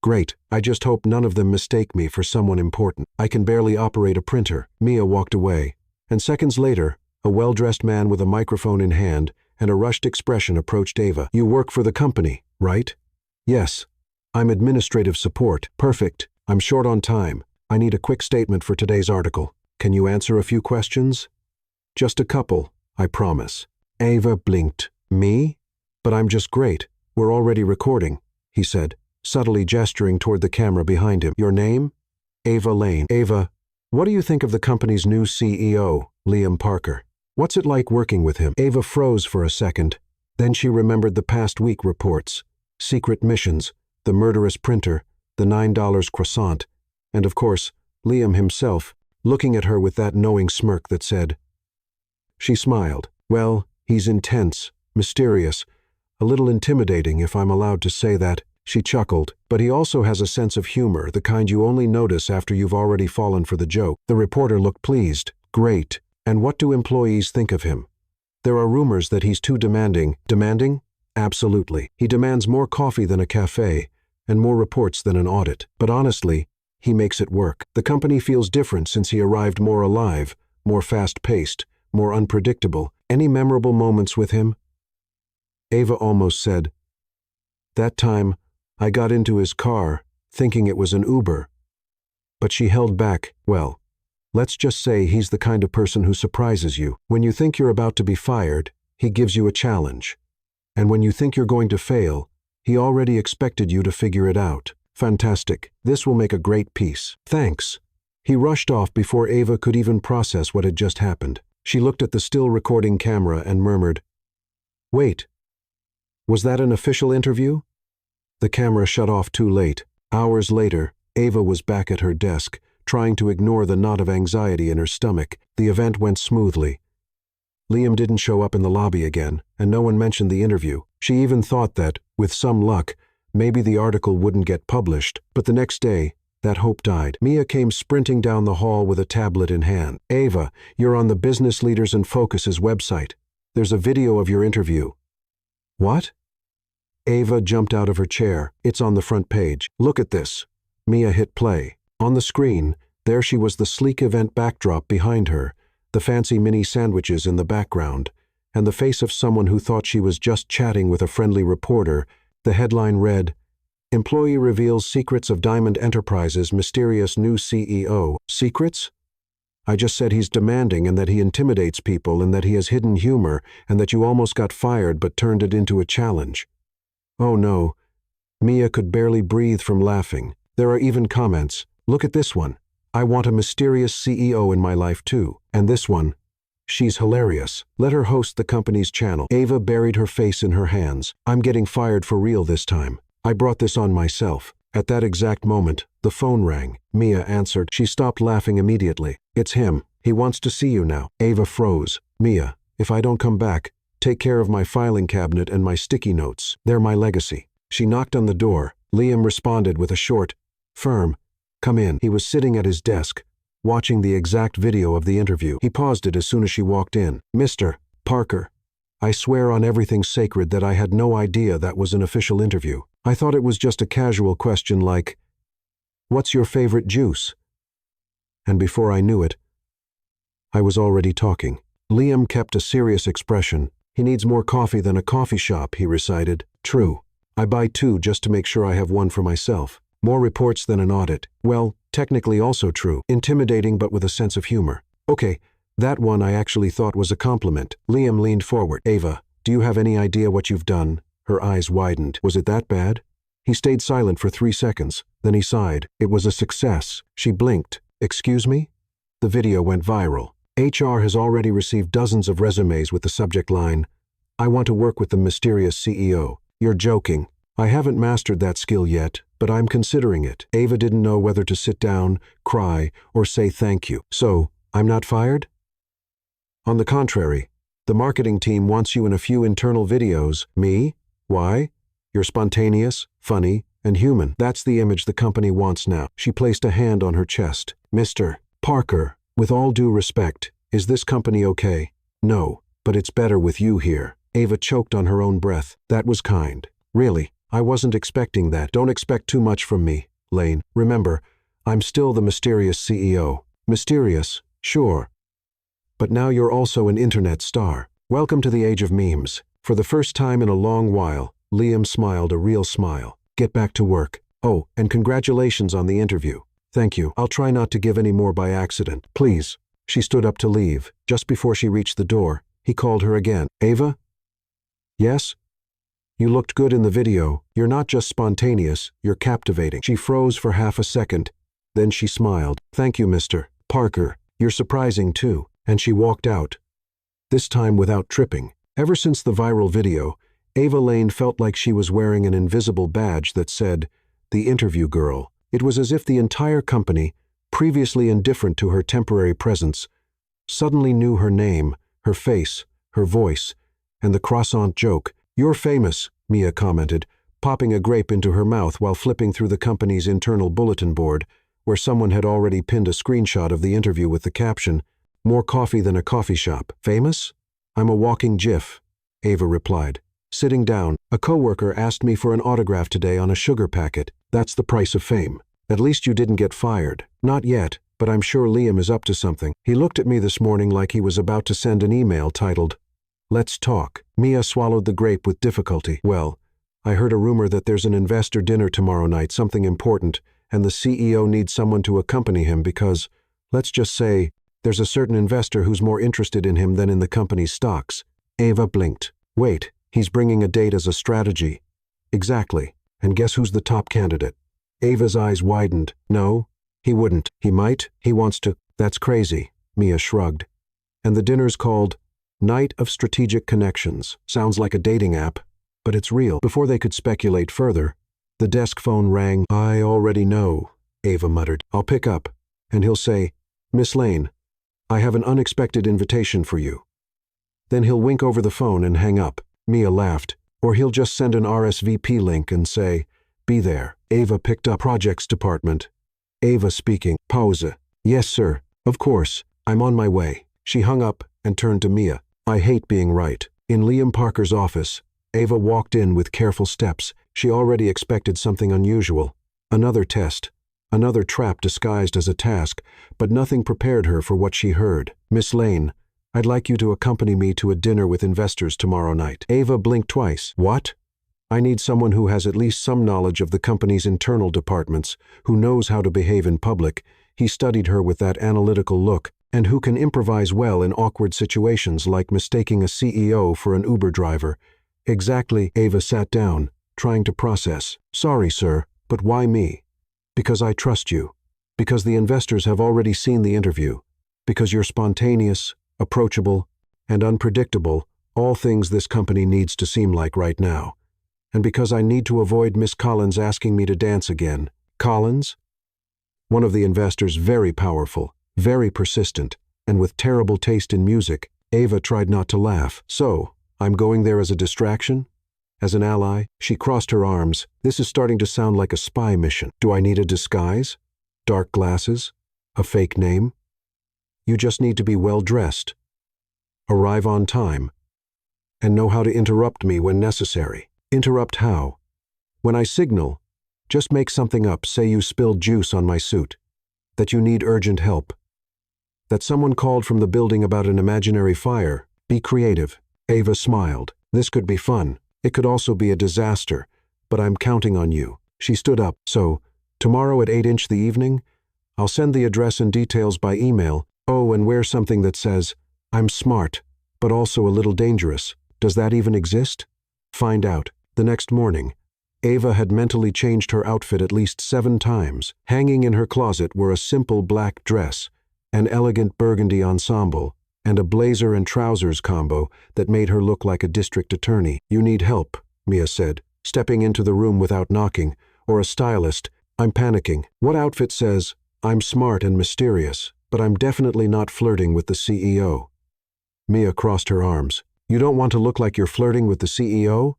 [SPEAKER 1] great. I just hope none of them mistake me for someone important. I can barely operate a printer." Mia walked away, and seconds later, a well-dressed man with a microphone in hand and a rushed expression approached Ava. "You work for the company, right?" "Yes. I'm administrative support." "Perfect. I'm short on time. I need a quick statement for today's article. Can you answer a few questions?" "Just a couple, I promise." Ava blinked. "Me? But I'm just great. We're already recording," he said, subtly gesturing toward the camera behind him. "Your name?" "Ava Lane." "Ava, what do you think of the company's new CEO, Liam Parker? What's it like working with him?" Ava froze for a second. Then she remembered the past week reports, secret missions, the murderous printer, the $9 croissant, and of course, Liam himself, looking at her with that knowing smirk that said. She smiled. "Well, he's intense, mysterious, a little intimidating if I'm allowed to say that." She chuckled. "But he also has a sense of humor, the kind you only notice after you've already fallen for the joke." The reporter looked pleased. "Great. And what do employees think of him?" "There are rumors that he's too demanding." "Demanding?" "Absolutely. He demands more coffee than a cafe, and more reports than an audit. But honestly, he makes it work. The company feels different since he arrived, more alive, more fast-paced, more unpredictable. Any memorable moments with him?" Ava almost said, "That time, I got into his car, thinking it was an Uber. But she held back. Well, let's just say he's the kind of person who surprises you. When you think you're about to be fired, he gives you a challenge. And when you think you're going to fail, he already expected you to figure it out. Fantastic. This will make a great piece. Thanks. He rushed off before Ava could even process what had just happened. She looked at the still recording camera and murmured, "Wait. Was that an official interview?" The camera shut off too late. Hours later, Ava was back at her desk, trying to ignore the knot of anxiety in her stomach. The event went smoothly. Liam didn't show up in the lobby again, and no one mentioned the interview. She even thought that, with some luck, maybe the article wouldn't get published, but the next day, that hope died. Mia came sprinting down the hall with a tablet in hand. "Ava, you're on the Business Leaders in Focus's website. There's a video of your interview." "What?" Ava jumped out of her chair. "It's on the front page. Look at this." Mia hit play. On the screen, there she was, the sleek event backdrop behind her, the fancy mini sandwiches in the background, and the face of someone who thought she was just chatting with a friendly reporter. The headline read, "Employee reveals secrets of Diamond Enterprises' mysterious new CEO." Secrets? I just said he's demanding and that he intimidates people and that he has hidden humor and that you almost got fired but turned it into a challenge. Oh no. Mia could barely breathe from laughing. There are even comments. Look at this one. "I want a mysterious CEO in my life too." And this one. "She's hilarious. Let her host the company's channel." Ava buried her face in her hands. "I'm getting fired for real this time. I brought this on myself." At that exact moment, the phone rang. Mia answered. She stopped laughing immediately. "It's him. He wants to see you now." Ava froze. "Mia, if I don't come back, take care of my filing cabinet and my sticky notes. They're my legacy." She knocked on the door. Liam responded with a short, firm, "Come in." He was sitting at his desk, watching the exact video of the interview. He paused it as soon as she walked in. "Mr. Parker, I swear on everything sacred that I had no idea that was an official interview. I thought it was just a casual question like, 'What's your favorite juice?' And before I knew it, I was already talking." Liam kept a serious expression. "He needs more coffee than a coffee shop," he recited. "True. I buy two just to make sure I have one for myself. More reports than an audit. Well, technically also true. Intimidating but with a sense of humor. Okay, that one I actually thought was a compliment." Liam leaned forward. "Ava, do you have any idea what you've done?" Her eyes widened. "Was it that bad?" He stayed silent for 3 seconds. Then he sighed. "It was a success." She blinked. "Excuse me?" The video went viral. HR has already received dozens of resumes with the subject line, "I want to work with the mysterious CEO." "You're joking." "I haven't mastered that skill yet, but I'm considering it." Ava didn't know whether to sit down, cry, or say thank you. "So, I'm not fired?" "On the contrary, the marketing team wants you in a few internal videos." "Me? Why?" "You're spontaneous, funny, and human. That's the image the company wants now." She placed a hand on her chest. "Mr. Parker, with all due respect, is this company okay?" "No, but it's better with you here." Ava choked on her own breath. "That was kind. Really, I wasn't expecting that." "Don't expect too much from me, Lane. Remember, I'm still the mysterious CEO." "Mysterious, sure. But now you're also an internet star. Welcome to the age of memes." For the first time in a long while, Liam smiled a real smile. "Get back to work. Oh, and congratulations on the interview." "Thank you. I'll try not to give any more by accident." "Please." She stood up to leave. Just before she reached the door, he called her again. "Ava?" "Yes?" "You looked good in the video. You're not just spontaneous, you're captivating." She froze for half a second. Then she smiled. "Thank you, Mr. Parker. You're surprising too." And she walked out. This time without tripping. Ever since the viral video, Ava Lane felt like she was wearing an invisible badge that said, "The Interview Girl." It was as if the entire company, previously indifferent to her temporary presence, suddenly knew her name, her face, her voice, and the croissant joke. "You're famous," Mia commented, popping a grape into her mouth while flipping through the company's internal bulletin board, where someone had already pinned a screenshot of the interview with the caption, "More coffee than a coffee shop." "Famous? I'm a walking GIF," Ava replied. Sitting down, "A coworker asked me for an autograph today on a sugar packet. That's the price of fame." "At least you didn't get fired." "Not yet, but I'm sure Liam is up to something. He looked at me this morning like he was about to send an email titled, 'Let's talk.'" Mia swallowed the grape with difficulty. "Well, I heard a rumor that there's an investor dinner tomorrow night, something important, and the CEO needs someone to accompany him because, let's just say, there's a certain investor who's more interested in him than in the company's stocks. Ava blinked. Wait, he's bringing a date as a strategy. Exactly. And guess who's the top candidate? Ava's eyes widened. No, he wouldn't. He might. He wants to. That's crazy. Mia shrugged. And the dinner's called Night of Strategic Connections. Sounds like a dating app, but it's real. Before they could speculate further, the desk phone rang. I already know, Ava muttered. I'll pick up, and he'll say, Miss Lane, I have an unexpected invitation for you. Then he'll wink over the phone and hang up. Mia laughed. Or he'll just send an RSVP link and say, be there. Ava picked up Projects Department. Ava speaking. Pause. Yes, sir. Of course. I'm on my way. She hung up and turned to Mia. I hate being right. In Liam Parker's office, Ava walked in with careful steps. She already expected something unusual. Another test. Another trap disguised as a task, but nothing prepared her for what she heard. Miss Lane, I'd like you to accompany me to a dinner with investors tomorrow night. Ava blinked twice. What? I need someone who has at least some knowledge of the company's internal departments, who knows how to behave in public. He studied her with that analytical look, and who can improvise well in awkward situations like mistaking a CEO for an Uber driver. Exactly. Ava sat down, trying to process. Sorry, sir, but why me? Because I trust you. Because the investors have already seen the interview. Because you're spontaneous, approachable, and unpredictable, all things this company needs to seem like right now. And because I need to avoid Miss Collins asking me to dance again. Collins? One of the investors, very powerful, very persistent, and with terrible taste in music. Ava tried not to laugh. So, I'm going there as a distraction? As an ally? She crossed her arms. This is starting to sound like a spy mission. Do I need a disguise? Dark glasses? A fake name? You just need to be well-dressed, arrive on time, and know how to interrupt me when necessary. Interrupt how? When I signal, just make something up, say you spilled juice on my suit, that you need urgent help, that someone called from the building about an imaginary fire. Be creative. Ava smiled. This could be fun. It could also be a disaster, but I'm counting on you. She stood up. So, tomorrow at 8 the evening, I'll send the address and details by email. Oh, and wear something that says, I'm smart, but also a little dangerous. Does that even exist? Find out. The next morning, Ava had mentally changed her outfit at least 7 times. Hanging in her closet were a simple black dress, an elegant burgundy ensemble, and a blazer and trousers combo that made her look like a district attorney. You need help, Mia said, stepping into the room without knocking, or a stylist. I'm panicking. What outfit says, I'm smart and mysterious, but I'm definitely not flirting with the CEO? Mia crossed her arms. You don't want to look like you're flirting with the CEO?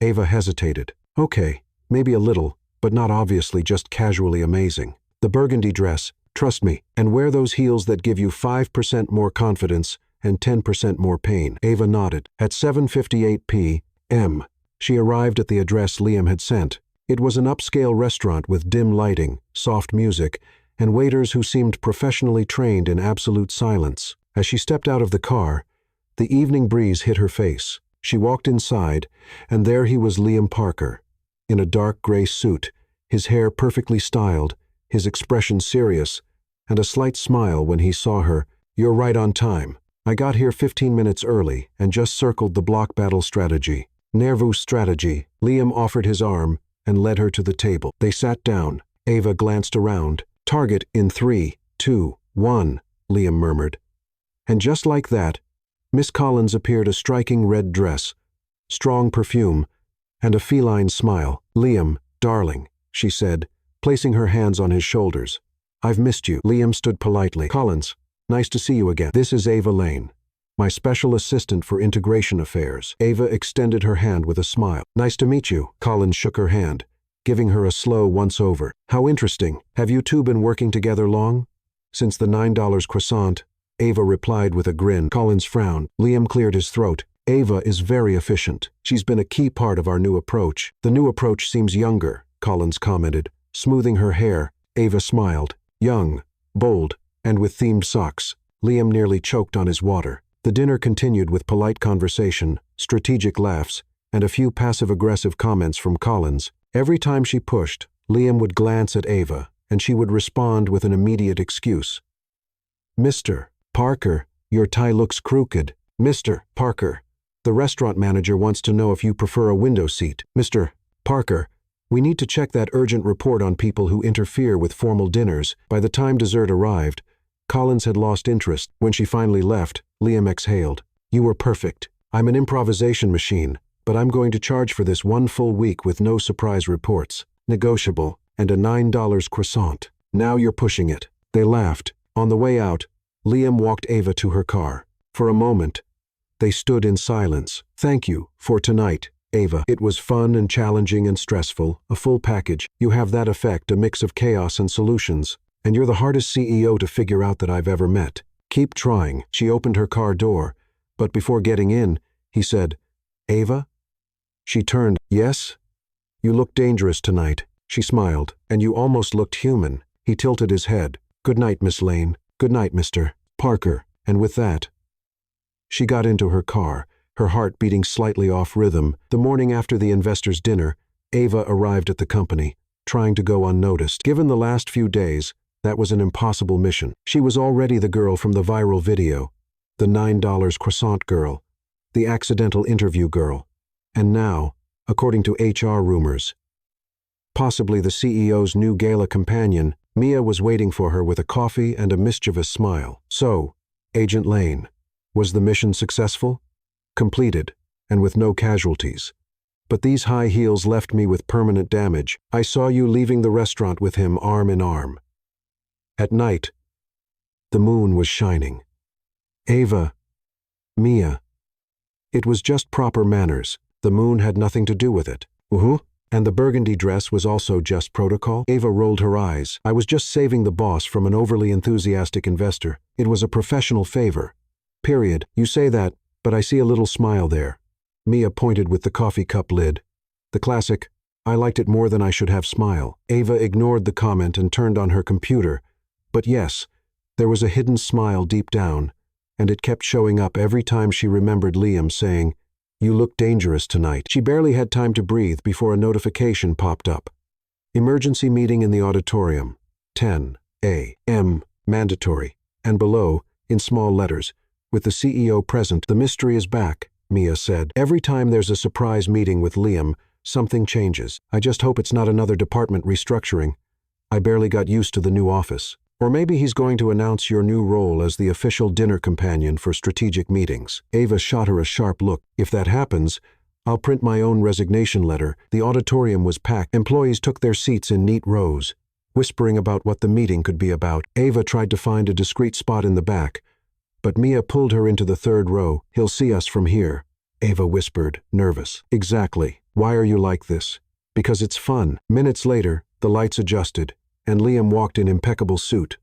[SPEAKER 1] Ava hesitated. Okay, maybe a little, but not obviously just casually amazing. The burgundy dress, trust me, and wear those heels that give you 5% more confidence and 10% more pain. Ava nodded. At 7:58 p.m., she arrived at the address Liam had sent. It was an upscale restaurant with dim lighting, soft music, and waiters who seemed professionally trained in absolute silence. As she stepped out of the car, the evening breeze hit her face. She walked inside, and there he was, Liam Parker, in a dark gray suit, his hair perfectly styled, his expression serious, and a slight smile when he saw her. You're right on time. I got here 15 minutes early and just circled the block battle strategy. Nervous strategy. Liam offered his arm and led her to the table. They sat down. Ava glanced around. Target in 3, 2, 1, Liam murmured. And just like that, Miss Collins appeared, a striking red dress, strong perfume, and a feline smile. Liam, darling, she said, placing her hands on his shoulders. I've missed you. Liam stood politely. Collins, nice to see you again. This is Ava Lane, my special assistant for integration affairs. Ava extended her hand with a smile. Nice to meet you. Collins shook her hand, giving her a slow once-over. How interesting. Have you two been working together long? Since the $9 croissant, Ava replied with a grin. Collins frowned. Liam cleared his throat. Ava is very efficient. She's been a key part of our new approach. The new approach seems younger, Collins commented, smoothing her hair. Ava smiled. Young, bold, and with themed socks. Liam nearly choked on his water. The dinner continued with polite conversation, strategic laughs, and a few passive-aggressive comments from Collins. Every time she pushed, Liam would glance at Ava, and she would respond with an immediate excuse. "Mr. Parker, your tie looks crooked." "Mr. Parker, the restaurant manager wants to know if you prefer a window seat." "Mr. Parker, we need to check that urgent report on people who interfere with formal dinners." By the time dessert arrived, Collins had lost interest. When she finally left, Liam exhaled. "You were perfect. I'm an improvisation machine, but I'm going to charge for this one full week with no surprise reports, negotiable, and a $9 croissant." "Now you're pushing it." They laughed. On the way out, Liam walked Ava to her car. For a moment, they stood in silence. "Thank you for tonight, Ava. It was fun and challenging and stressful, a full package. You have that effect, a mix of chaos and solutions, and you're the hardest CEO to figure out that I've ever met. Keep trying." She opened her car door, but before getting in, he said, "Ava?" She turned. "Yes? You look dangerous tonight." She smiled. "And you almost looked human." He tilted his head. "Good night, Miss Lane. Good night, Mr. Parker." And with that, she got into her car, her heart beating slightly off rhythm. The morning after the investors' dinner, Ava arrived at the company, trying to go unnoticed. Given the last few days, that was an impossible mission. She was already the girl from the viral video, the $9 croissant girl, the accidental interview girl, and now, according to HR rumors, possibly the CEO's new gala companion. Mia was waiting for her with a coffee and a mischievous smile. "So, Agent Lane, was the mission successful?" "Completed, and with no casualties. But these high heels left me with permanent damage. I saw you leaving the restaurant with him arm in arm." At night, the moon was shining. "Ava, Mia." It was just proper manners. The moon had nothing to do with it. And the burgundy dress was also just protocol? Ava rolled her eyes. "I was just saving the boss from an overly enthusiastic investor. It was a professional favor. Period. You say that, but I see a little smile there." Mia pointed with the coffee cup lid. The classic, "I liked it more than I should have" smile. Ava ignored the comment and turned on her computer. But yes, there was a hidden smile deep down, and it kept showing up every time she remembered Liam saying, "You look dangerous tonight." She barely had time to breathe before a notification popped up. "Emergency meeting in the auditorium, 10 a.m. mandatory." And below, in small letters, with the CEO present. "The mystery is back," Mia said. "Every time there's a surprise meeting with Liam, something changes. I just hope it's not another department restructuring. I barely got used to the new office. Or maybe he's going to announce your new role as the official dinner companion for strategic meetings." Ava shot her a sharp look. "If that happens, I'll print my own resignation letter." The auditorium was packed. Employees took their seats in neat rows, whispering about what the meeting could be about. Ava tried to find a discreet spot in the back, but Mia pulled her into the third row. "He'll see us from here," Ava whispered, nervous. "Exactly. Why are you like this?" "Because it's fun." Minutes later, the lights adjusted, and Liam walked in impeccable suit.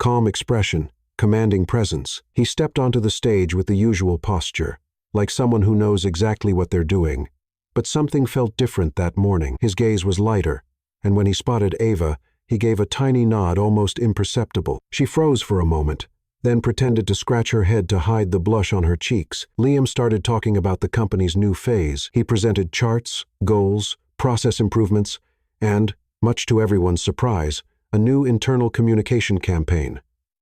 [SPEAKER 1] Calm expression, commanding presence. He stepped onto the stage with the usual posture, like someone who knows exactly what they're doing. But something felt different that morning. His gaze was lighter, and when he spotted Ava, he gave a tiny nod, almost imperceptible. She froze for a moment, then pretended to scratch her head to hide the blush on her cheeks. Liam started talking about the company's new phase. He presented charts, goals, process improvements, and, much to everyone's surprise, a new internal communication campaign.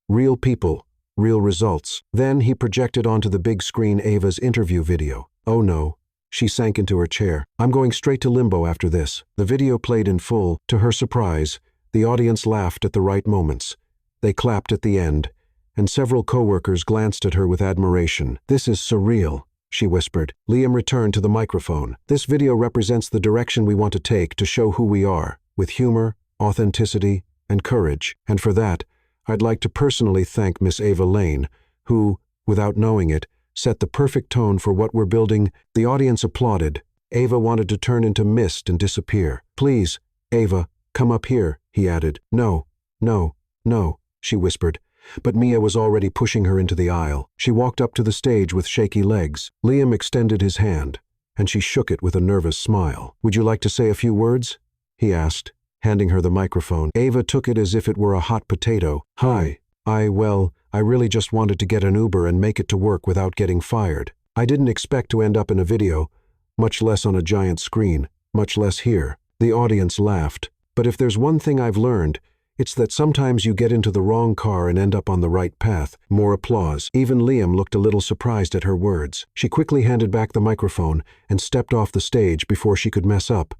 [SPEAKER 1] Real people, real results. Then he projected onto the big screen Ava's interview video. "Oh no." She sank into her chair. "I'm going straight to limbo after this." The video played in full. To her surprise, the audience laughed at the right moments. They clapped at the end, and several coworkers glanced at her with admiration. "This is surreal," she whispered. Liam returned to the microphone. "This video represents the direction we want to take to show who we are, with humor, authenticity, and courage. And for that, I'd like to personally thank Miss Ava Lane, who, without knowing it, set the perfect tone for what we're building." The audience applauded. Ava wanted to turn into mist and disappear. "Please, Ava, come up here," he added. "No, no, no," she whispered. But Mia was already pushing her into the aisle. She walked up to the stage with shaky legs. Liam extended his hand, and she shook it with a nervous smile. "Would you like to say a few words?" he asked, handing her the microphone. Ava took it as if it were a hot potato. "Hi. I really just wanted to get an Uber and make it to work without getting fired. I didn't expect to end up in a video, much less on a giant screen, much less here. The audience laughed. But if there's one thing I've learned, it's that sometimes you get into the wrong car and end up on the right path. More applause. Even Liam looked a little surprised at her words. She quickly handed back the microphone and stepped off the stage before she could mess up.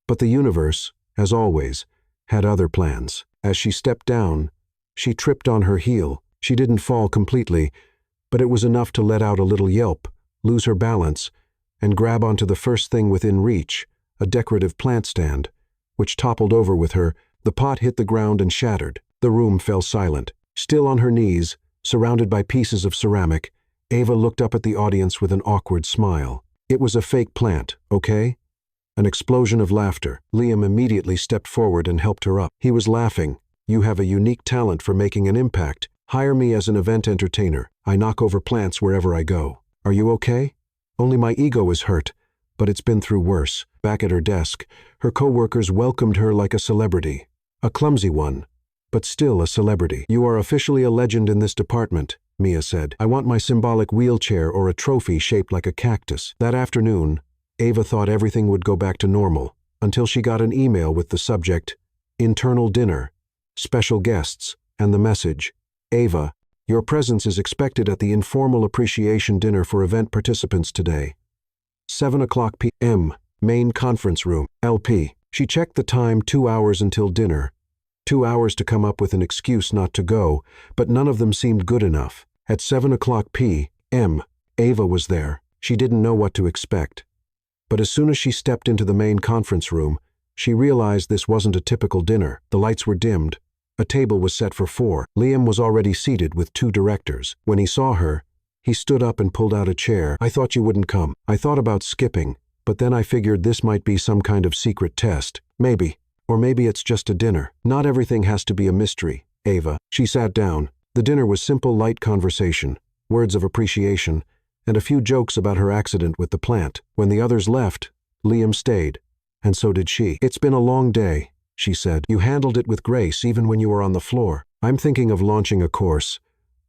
[SPEAKER 1] But the universe, as always, had other plans. As she stepped down, she tripped on her heel. She didn't fall completely, but it was enough to let out a little yelp, lose her balance, and grab onto the first thing within reach, a decorative plant stand, which toppled over with her. The pot hit the ground and shattered. The room fell silent. Still on her knees, surrounded by pieces of ceramic, Ava looked up at the audience with an awkward smile. It was a fake plant, okay? An explosion of laughter. Liam immediately stepped forward and helped her up. He was laughing. You have a unique talent for making an impact. Hire me as an event entertainer. I knock over plants wherever I go. Are you okay? Only my ego is hurt, but it's been through worse. Back at her desk, her co-workers welcomed her like a celebrity. A clumsy one, but still a celebrity. You are officially a legend in this department, Mia said. I want my symbolic wheelchair or a trophy shaped like a cactus. That afternoon, Ava thought everything would go back to normal, until she got an email with the subject, Internal Dinner, Special Guests, and the message, Ava, your presence is expected at the informal appreciation dinner for event participants today. 7:00 p.m., main conference room, LP. She checked the time, 2 hours until dinner. 2 hours to come up with an excuse not to go, but none of them seemed good enough. At 7:00 p.m., Ava was there. She didn't know what to expect. But as soon as she stepped into the main conference room, she realized this wasn't a typical dinner. The lights were dimmed. A table was set for 4. Liam was already seated with 2 directors. When he saw her, he stood up and pulled out a chair. I thought you wouldn't come. I thought about skipping, but then I figured this might be some kind of secret test. Maybe. Or maybe it's just a dinner. Not everything has to be a mystery, Ava. She sat down. The dinner was simple, light conversation, words of appreciation, and a few jokes about her accident with the plant. When the others left, Liam stayed, and so did she. It's been a long day, she said. You handled it with grace even when you were on the floor. I'm thinking of launching a course.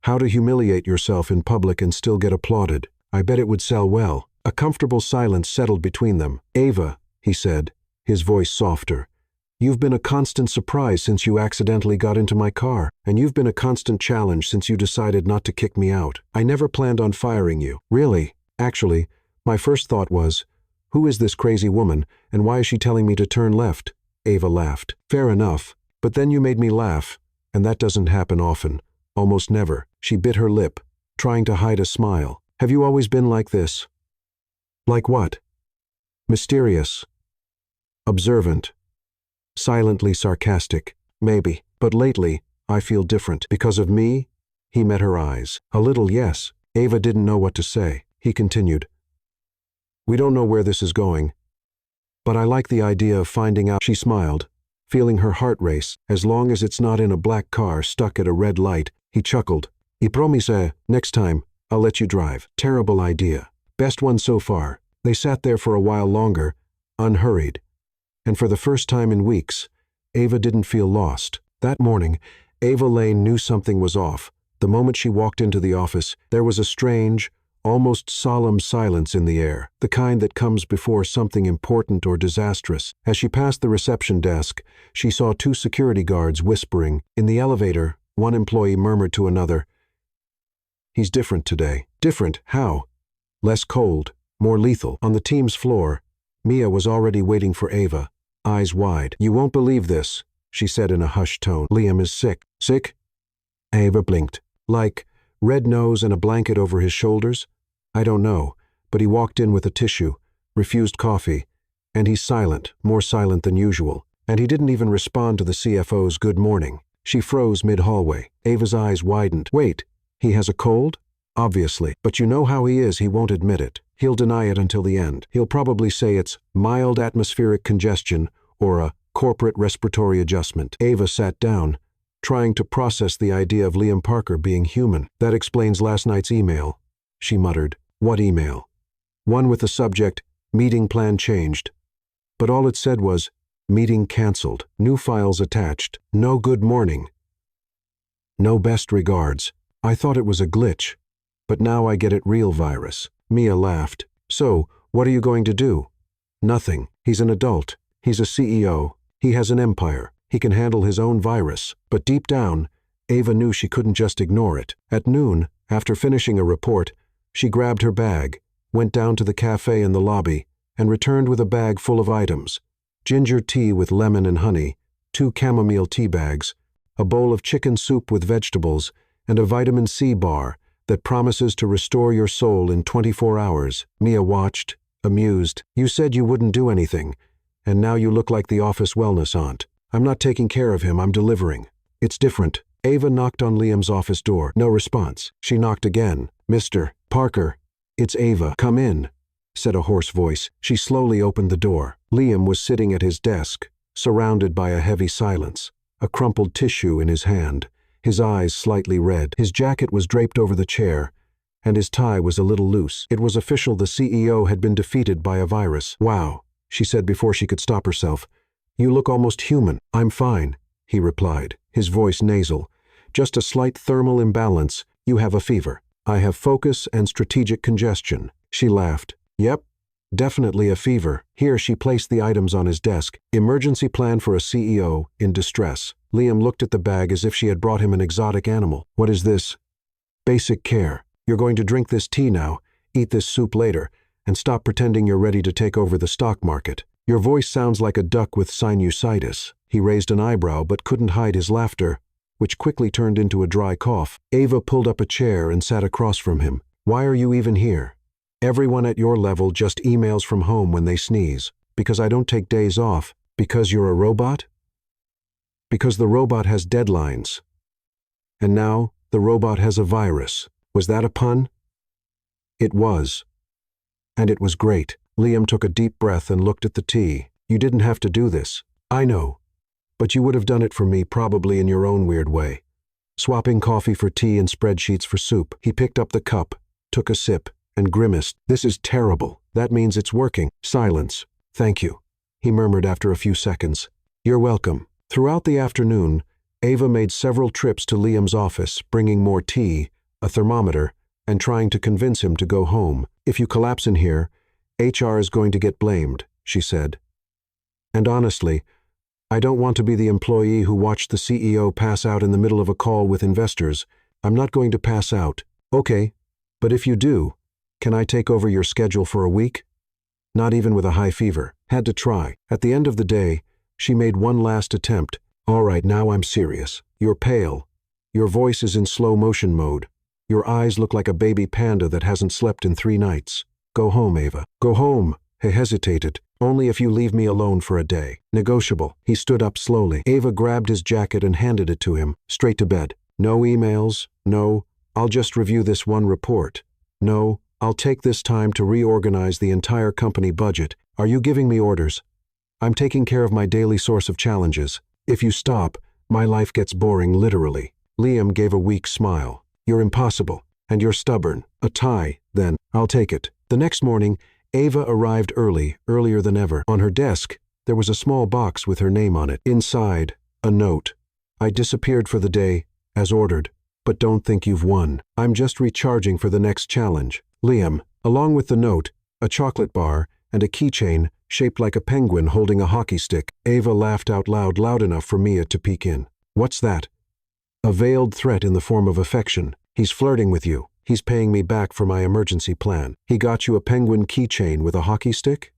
[SPEAKER 1] How to humiliate yourself in public and still get applauded. I bet it would sell well. A comfortable silence settled between them. Ava, he said, his voice softer. You've been a constant surprise since you accidentally got into my car, and you've been a constant challenge since you decided not to kick me out. I never planned on firing you. Really, actually, my first thought was, who is this crazy woman, and why is she telling me to turn left? Ava laughed. Fair enough, but then you made me laugh, and that doesn't happen often. Almost never. She bit her lip, trying to hide a smile. Have you always been like this? Like what? Mysterious. Observant. Silently sarcastic. Maybe. But lately, I feel different. Because of me? He met her eyes. A little, yes. Ava didn't know what to say. He continued. We don't know where this is going, but I like the idea of finding out. She smiled, feeling her heart race. As long as it's not in a black car stuck at a red light. He chuckled. I promise, next time, I'll let you drive. Terrible idea. Best one so far. They sat there for a while longer, unhurried. And for the first time in weeks, Ava didn't feel lost. That morning, Ava Lane knew something was off. The moment she walked into the office, there was a strange, almost solemn silence in the air, the kind that comes before something important or disastrous. As she passed the reception desk, she saw 2 security guards whispering. In the elevator, one employee murmured to another, He's different today. Different? How? Less cold, more lethal. On the team's floor, Mia was already waiting for Ava, eyes wide. You won't believe this, she said in a hushed tone. Liam is sick. Sick? Ava blinked. Like, red nose and a blanket over his shoulders? I don't know, but he walked in with a tissue, refused coffee, and he's silent, more silent than usual. And he didn't even respond to the CFO's good morning. She froze mid-hallway. Ava's eyes widened. Wait, he has a cold? Obviously. But you know how he is, he won't admit it. He'll deny it until the end. He'll probably say it's mild atmospheric congestion or a corporate respiratory adjustment. Ava sat down, trying to process the idea of Liam Parker being human. That explains last night's email, she muttered. What email? One with the subject, meeting plan changed. But all it said was, meeting cancelled, new files attached, no good morning. No best regards. I thought it was a glitch, but now I get it, real virus. Mia laughed. So, What are you going to do? Nothing. He's an adult. He's a CEO. He has an empire. He can handle his own virus. But deep down, Ava knew she couldn't just ignore it. At noon, after finishing a report, she grabbed her bag, went down to the cafe in the lobby, and returned with a bag full of items: ginger tea with lemon and honey, 2 chamomile tea bags, a bowl of chicken soup with vegetables, and a vitamin C bar that promises to restore your soul in 24 hours. Mia watched, amused. You said you wouldn't do anything, and now you look like the office wellness aunt. I'm not taking care of him, I'm delivering. It's different. Ava knocked on Liam's office door. No response. She knocked again. Mr. Parker, it's Ava. Come in, said a hoarse voice. She slowly opened the door. Liam was sitting at his desk, surrounded by a heavy silence, a crumpled tissue in his hand, his eyes slightly red. His jacket was draped over the chair, and his tie was a little loose. It was official: the CEO had been defeated by a virus. Wow, she said before she could stop herself. You look almost human. I'm fine, he replied, his voice nasal. Just a slight thermal imbalance. You have a fever. I have focus and strategic congestion. She laughed. Yep, definitely a fever. Here, she placed the items on his desk. Emergency plan for a CEO in distress. Liam looked at the bag as if she had brought him an exotic animal. What is this? Basic care. You're going to drink this tea now, eat this soup later, and stop pretending you're ready to take over the stock market. Your voice sounds like a duck with sinusitis. He raised an eyebrow but couldn't hide his laughter, which quickly turned into a dry cough. Ava pulled up a chair and sat across from him. Why are you even here? Everyone at your level just emails from home when they sneeze. Because I don't take days off. Because you're a robot? Because the robot has deadlines. And now, the robot has a virus. Was that a pun? It was. And it was great. Liam took a deep breath and looked at the tea. You didn't have to do this. I know. But you would have done it for me, probably in your own weird way. Swapping coffee for tea and spreadsheets for soup. He picked up the cup, took a sip, and grimaced. This is terrible. That means it's working. Silence. Thank you, he murmured after a few seconds. You're welcome. Throughout the afternoon, Ava made several trips to Liam's office, bringing more tea, a thermometer, and trying to convince him to go home. If you collapse in here, HR is going to get blamed, she said. And honestly, I don't want to be the employee who watched the CEO pass out in the middle of a call with investors. I'm not going to pass out. Okay, but if you do, can I take over your schedule for a week? Not even with a high fever. Had to try. At the end of the day, she made one last attempt. All right, now I'm serious. You're pale. Your voice is in slow motion mode. Your eyes look like a baby panda that hasn't slept in 3 nights. Go home, Ava. Go home. He hesitated. Only if you leave me alone for a day. Negotiable. He stood up slowly. Ava grabbed his jacket and handed it to him. Straight to bed. No emails. No, I'll just review this one report. No, I'll take this time to reorganize the entire company budget. Are you giving me orders? I'm taking care of my daily source of challenges. If you stop, my life gets boring, literally. Liam gave a weak smile. You're impossible. And you're stubborn. A tie, then. I'll take it. The next morning, Ava arrived earlier than ever. On her desk, there was a small box with her name on it. Inside, a note. I disappeared for the day, as ordered, but don't think you've won. I'm just recharging for the next challenge. Liam, along with the note, a chocolate bar, and a keychain shaped like a penguin holding a hockey stick. Ava laughed out loud enough for Mia to peek in. What's that? A veiled threat in the form of affection. He's flirting with you. He's paying me back for my emergency plan. He got you a penguin keychain with a hockey stick?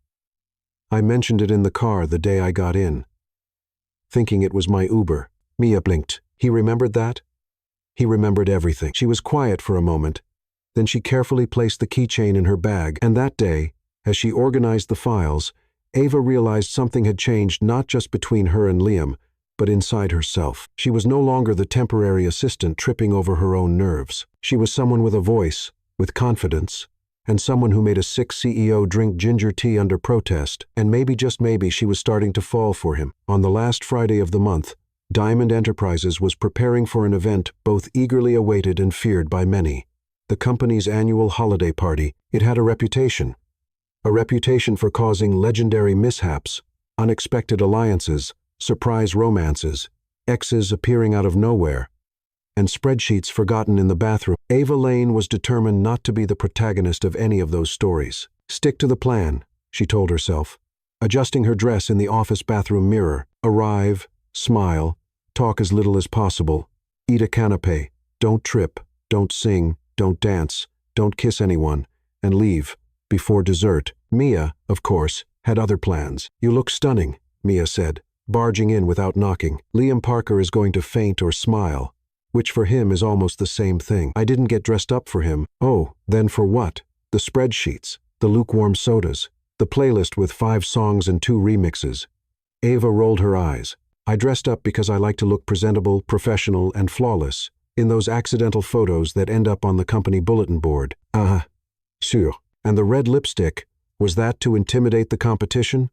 [SPEAKER 1] I mentioned it in the car the day I got in, thinking it was my Uber. Mia blinked. He remembered that? He remembered everything. She was quiet for a moment. Then she carefully placed the keychain in her bag, and that day, as she organized the files, Ava realized something had changed not just between her and Liam, but inside herself. She was no longer the temporary assistant tripping over her own nerves. She was someone with a voice, with confidence, and someone who made a sick CEO drink ginger tea under protest, and maybe, just maybe, she was starting to fall for him. On the last Friday of the month, Diamond Enterprises was preparing for an event both eagerly awaited and feared by many. The company's annual holiday party. It had a reputation for causing legendary mishaps, unexpected alliances, surprise romances, exes appearing out of nowhere, and spreadsheets forgotten in the bathroom. Ava Lane was determined not to be the protagonist of any of those stories. Stick to the plan, she told herself, adjusting her dress in the office bathroom mirror. Arrive, smile, talk as little as possible, eat a canapé, don't trip, don't sing, don't dance, don't kiss anyone, and leave before dessert. Mia, of course, had other plans. You look stunning, Mia said, barging in without knocking. Liam Parker is going to faint or smile, which for him is almost the same thing. I didn't get dressed up for him. Oh, then for what? The spreadsheets, the lukewarm sodas, the playlist with 5 songs and 2 remixes. Ava rolled her eyes. I dressed up because I like to look presentable, professional, and flawless, in those accidental photos that end up on the company bulletin board. Sûr. And the red lipstick, was that to intimidate the competition?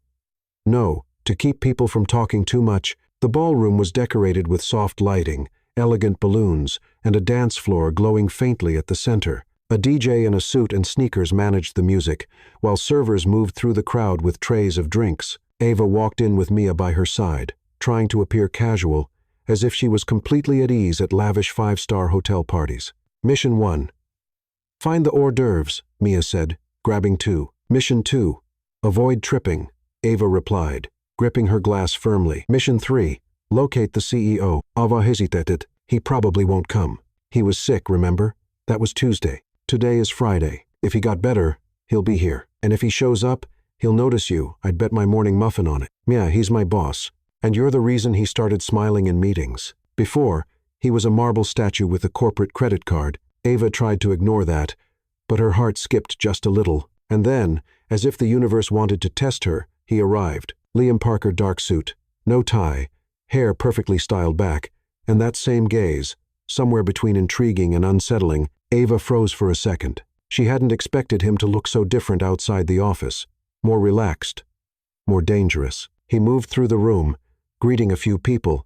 [SPEAKER 1] No, to keep people from talking too much. The ballroom was decorated with soft lighting, elegant balloons, and a dance floor glowing faintly at the center. A DJ in a suit and sneakers managed the music, while servers moved through the crowd with trays of drinks. Ava walked in with Mia by her side, trying to appear casual, as if she was completely at ease at lavish 5-star hotel parties. Mission 1. Find the hors d'oeuvres, Mia said, grabbing 2. Mission 2. Avoid tripping, Ava replied, gripping her glass firmly. Mission 3. Locate the CEO. Ava hesitated. He probably won't come. He was sick, remember? That was Tuesday. Today is Friday. If he got better, he'll be here. And if he shows up, he'll notice you. I'd bet my morning muffin on it. Yeah, he's my boss. And you're the reason he started smiling in meetings. Before, he was a marble statue with a corporate credit card. Ava tried to ignore that, but her heart skipped just a little. And then, as if the universe wanted to test her, he arrived. Liam Parker, dark suit, no tie, hair perfectly styled back, and that same gaze, somewhere between intriguing and unsettling. Ava froze for a second. She hadn't expected him to look so different outside the office, more relaxed, more dangerous. He moved through the room, greeting a few people,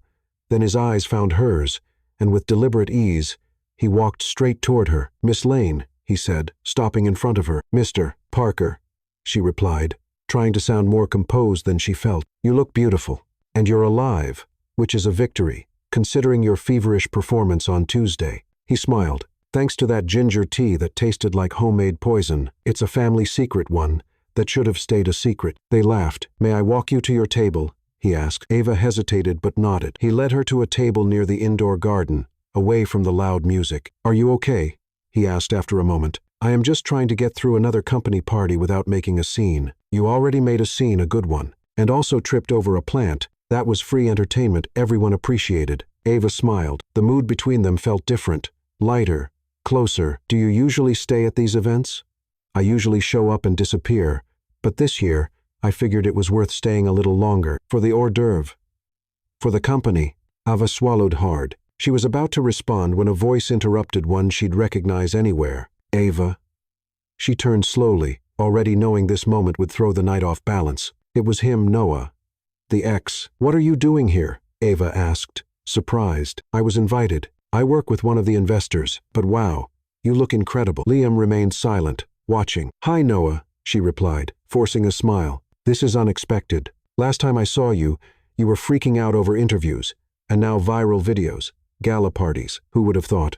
[SPEAKER 1] then his eyes found hers, and with deliberate ease, he walked straight toward her. Miss Lane, he said, stopping in front of her. Mr. Parker, she replied, trying to sound more composed than she felt. You look beautiful, and you're alive, which is a victory, considering your feverish performance on Tuesday. He smiled. Thanks to that ginger tea that tasted like homemade poison. It's a family secret one that should have stayed a secret. They laughed. May I walk you to your table? He asked. Ava hesitated but nodded. He led her to a table near the indoor garden, away from the loud music. Are you okay? He asked after a moment. I am just trying to get through another company party without making a scene. You already made a scene, a good one, and also tripped over a plant. That was free entertainment everyone appreciated. Ava smiled. The mood between them felt different, lighter, closer. Do you usually stay at these events? I usually show up and disappear, but this year, I figured it was worth staying a little longer. For the hors d'oeuvre. For the company. Ava swallowed hard. She was about to respond when a voice interrupted one she'd recognize anywhere. Ava. She turned slowly, already knowing this moment would throw the night off balance. It was him, Noah. The ex. What are you doing here? Ava asked, surprised. I was invited. I work with one of the investors, but wow, you look incredible. Liam remained silent, watching. Hi, Noah, she replied, forcing a smile. This is unexpected. Last time I saw you, you were freaking out over interviews, and now viral videos, gala parties. Who would have thought?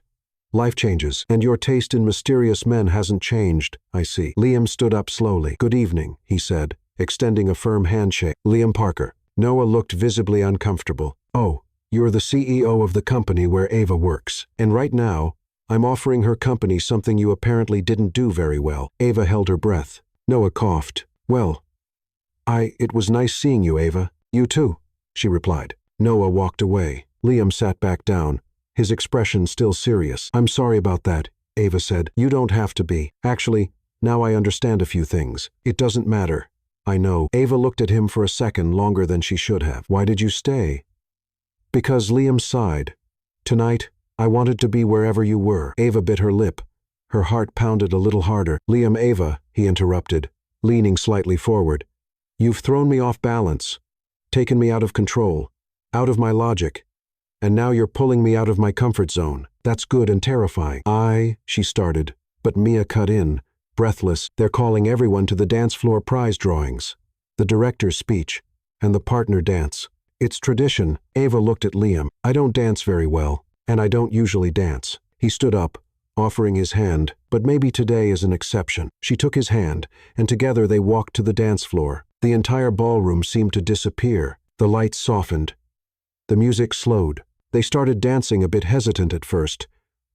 [SPEAKER 1] Life changes, and your taste in mysterious men hasn't changed, I see. Liam stood up slowly. Good evening, he said, extending a firm handshake. Liam Parker. Noah looked visibly uncomfortable. Oh. You're the CEO of the company where Ava works, and right now, I'm offering her company something you apparently didn't do very well. Ava held her breath. Noah coughed. Well, it was nice seeing you, Ava. You too, she replied. Noah walked away. Liam sat back down, his expression still serious. I'm sorry about that, Ava said. You don't have to be. Actually, now I understand a few things. It doesn't matter. I know. Ava looked at him for a second longer than she should have. Why did you stay? Because Liam sighed. Tonight, I wanted to be wherever you were. Ava bit her lip. Her heart pounded a little harder. Liam, Ava, he interrupted, leaning slightly forward. You've thrown me off balance, taken me out of control, out of my logic, and now you're pulling me out of my comfort zone. That's good and terrifying. She started, but Mia cut in, breathless. They're calling everyone to the dance floor prize drawings, the director's speech, and the partner dance. It's tradition. Ava looked at Liam. I don't dance very well, and I don't usually dance. He stood up, offering his hand, but maybe today is an exception. She took his hand, and together they walked to the dance floor. The entire ballroom seemed to disappear. The lights softened. The music slowed. They started dancing a bit hesitant at first,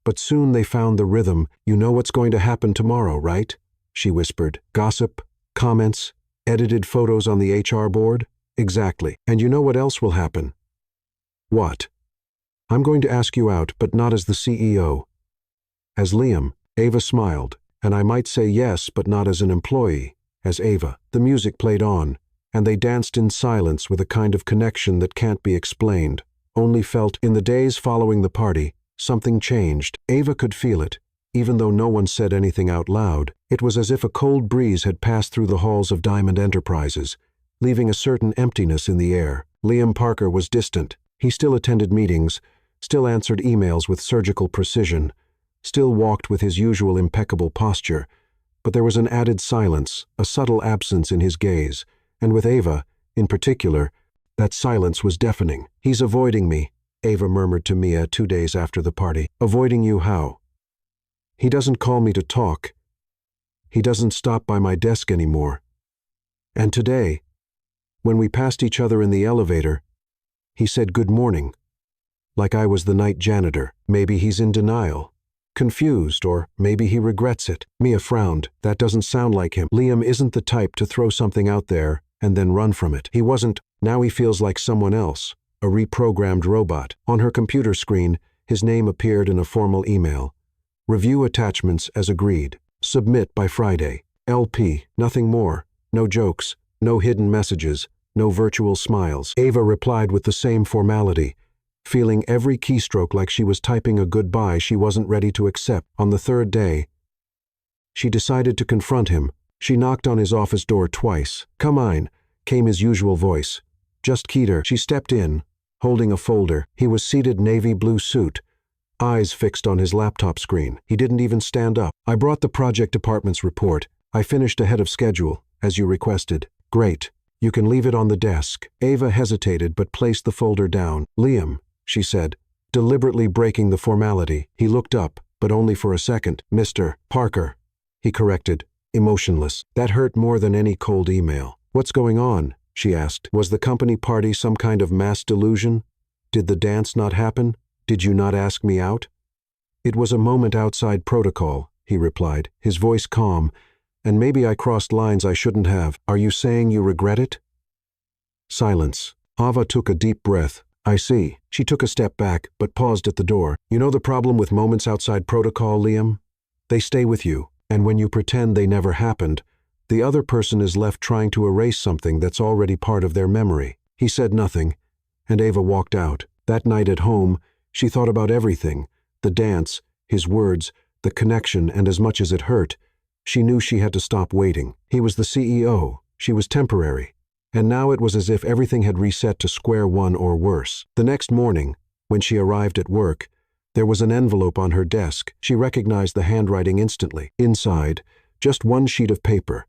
[SPEAKER 1] but soon they found the rhythm. "You know what's going to happen tomorrow, right?" she whispered. "Gossip, comments, edited photos on the HR board?" "Exactly. And you know what else will happen?" "What?" "I'm going to ask you out, but not as the CEO. As Liam." Ava smiled. "And I might say yes, but not as an employee, as Ava." The music played on, and they danced in silence with a kind of connection that can't be explained, only felt. In the days following the party, something changed. Ava could feel it, even though no one said anything out loud. It was as if a cold breeze had passed through the halls of Diamond Enterprises, leaving a certain emptiness in the air. Liam Parker was distant. He still attended meetings, still answered emails with surgical precision, still walked with his usual impeccable posture, but there was an added silence, a subtle absence in his gaze, and with Ava, in particular, that silence was deafening. "He's avoiding me," Ava murmured to Mia 2 days after the party. "Avoiding you how?" "He doesn't call me to talk. He doesn't stop by my desk anymore. And today, when we passed each other in the elevator, he said good morning, like I was the night janitor. Maybe he's in denial, confused, or maybe he regrets it." Mia frowned. That doesn't sound like him. Liam isn't the type to throw something out there and then run from it. He wasn't. Now he feels like someone else, a reprogrammed robot. On her computer screen, his name appeared in a formal email. "Review attachments as agreed. Submit by Friday. LP, nothing more. No jokes, no hidden messages, no virtual smiles." Ava replied with the same formality, feeling every keystroke like she was typing a goodbye she wasn't ready to accept. On the third day, she decided to confront him. She knocked on his office door twice. "Come on," came his usual voice. "Just Keter." She stepped in, holding a folder. He was seated navy blue suit, eyes fixed on his laptop screen. He didn't even stand up. "I brought the project department's report. I finished ahead of schedule, as you requested." "Great. You can leave it on the desk." Ava hesitated but placed the folder down. "Liam," she said, deliberately breaking the formality. He looked up, but only for a second. "Mr. Parker," he corrected, emotionless. That hurt more than any cold email. "What's going on?" she asked. "Was the company party some kind of mass delusion? Did the dance not happen? Did you not ask me out?" "It was a moment outside protocol," he replied, his voice calm, "and maybe I crossed lines I shouldn't have. Are you saying you regret it?" Silence. Ava took a deep breath. "I see." She took a step back, but paused at the door. "You know the problem with moments outside protocol, Liam? They stay with you, and when you pretend they never happened, the other person is left trying to erase something that's already part of their memory." He said nothing, and Ava walked out. That night at home, she thought about everything, the dance, his words, the connection, and as much as it hurt, she knew she had to stop waiting. He was the CEO. She was temporary. And now it was as if everything had reset to square one or worse. The next morning, when she arrived at work, there was an envelope on her desk. She recognized the handwriting instantly. Inside, just one sheet of paper.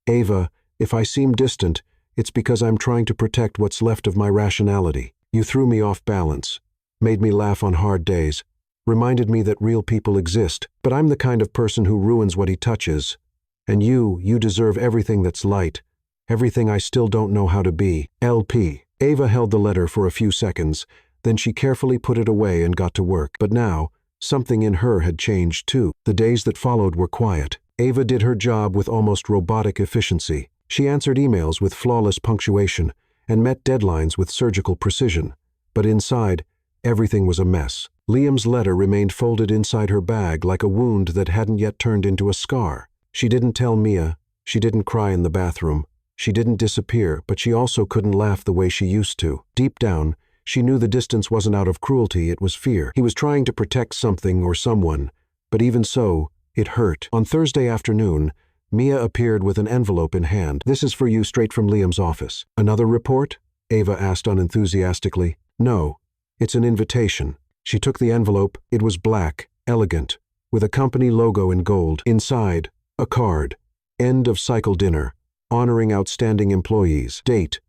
[SPEAKER 1] "Ava, if I seem distant, it's because I'm trying to protect what's left of my rationality. You threw me off balance, made me laugh on hard days, reminded me that real people exist, but I'm the kind of person who ruins what he touches. And you deserve everything that's light, everything I still don't know how to be. LP." Ava held the letter for a few seconds, then she carefully put it away and got to work. But now, something in her had changed too. The days that followed were quiet. Ava did her job with almost robotic efficiency. She answered emails with flawless punctuation and met deadlines with surgical precision. But inside, everything was a mess. Liam's letter remained folded inside her bag like a wound that hadn't yet turned into a scar. She didn't tell Mia. She didn't cry in the bathroom. She didn't disappear, but she also couldn't laugh the way she used to. Deep down, she knew the distance wasn't out of cruelty, it was fear. He was trying to protect something or someone, but even so, it hurt. On Thursday afternoon, Mia appeared with an envelope in hand. "This is for you straight from Liam's office." "Another report?" Ava asked unenthusiastically. "No, it's an invitation." She took the envelope. It was black, elegant, with a company logo in gold. Inside, a card. "End of cycle dinner. Honoring outstanding employees. Date,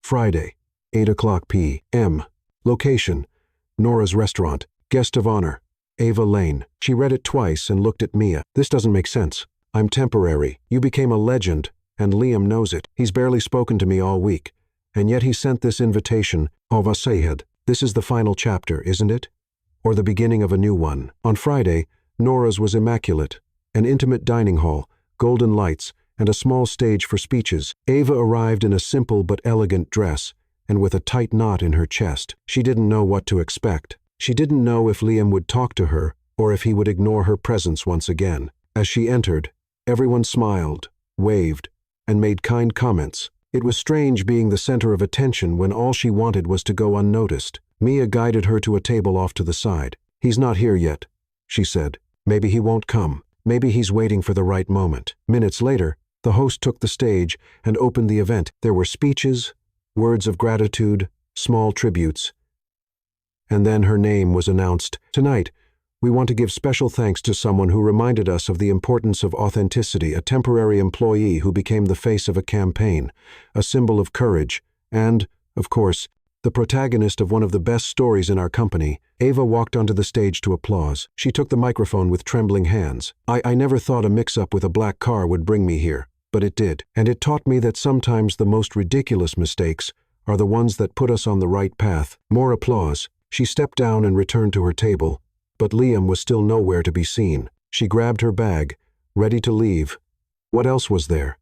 [SPEAKER 1] Friday, 8 o'clock p.m. Location, Nora's restaurant. Guest of honor, Ava Lane. She read it twice and looked at Mia. This doesn't make sense. I'm temporary. You became a legend, and Liam knows it. He's barely spoken to me all week. And yet he sent this invitation. Ova Sayed. This is the final chapter, isn't it? Or the beginning of a new one. On Friday, Nora's was immaculate. An intimate dining hall, golden lights, and a small stage for speeches. Ava arrived in a simple but elegant dress, and with a tight knot in her chest. She didn't know what to expect. She didn't know if Liam would talk to her, or if he would ignore her presence once again. As she entered, everyone smiled, waved, and made kind comments. It was strange being the center of attention when all she wanted was to go unnoticed. Mia guided her to a table off to the side. "He's not here yet," she said. "Maybe he won't come. Maybe he's waiting for the right moment." Minutes later, the host took the stage and opened the event. There were speeches, words of gratitude, small tributes. And then her name was announced. "Tonight, we want to give special thanks to someone who reminded us of the importance of authenticity, a temporary employee who became the face of a campaign, a symbol of courage, and, of course, the protagonist of one of the best stories in our company." Ava walked onto the stage to applause. She took the microphone with trembling hands. I never thought a mix-up with a black car would bring me here, but it did. And it taught me that sometimes the most ridiculous mistakes are the ones that put us on the right path." More applause. She stepped down and returned to her table, but Liam was still nowhere to be seen. She grabbed her bag, ready to leave. What else was there?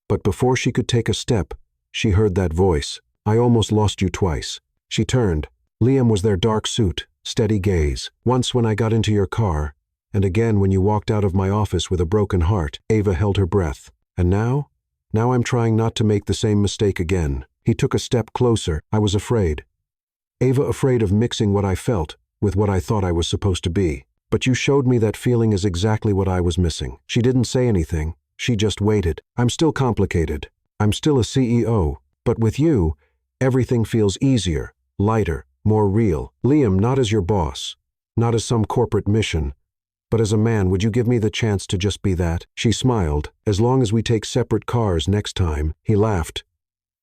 [SPEAKER 1] But before she could take a step, she heard that voice. "I almost lost you twice." She turned. Liam was there, dark suit, steady gaze. "Once when I got into your car, and again when you walked out of my office with a broken heart." Ava held her breath. "And now? Now I'm trying not to make the same mistake again." He took a step closer. "I was afraid. Ava, afraid of mixing what I felt with what I thought I was supposed to be. But you showed me that feeling is exactly what I was missing." She didn't say anything. She just waited. "I'm still complicated. I'm still a CEO. But with you, everything feels easier, lighter, more real. Liam, not as your boss, not as some corporate mission, but as a man, would you give me the chance to just be that?" She smiled. "As long as we take separate cars next time." He laughed.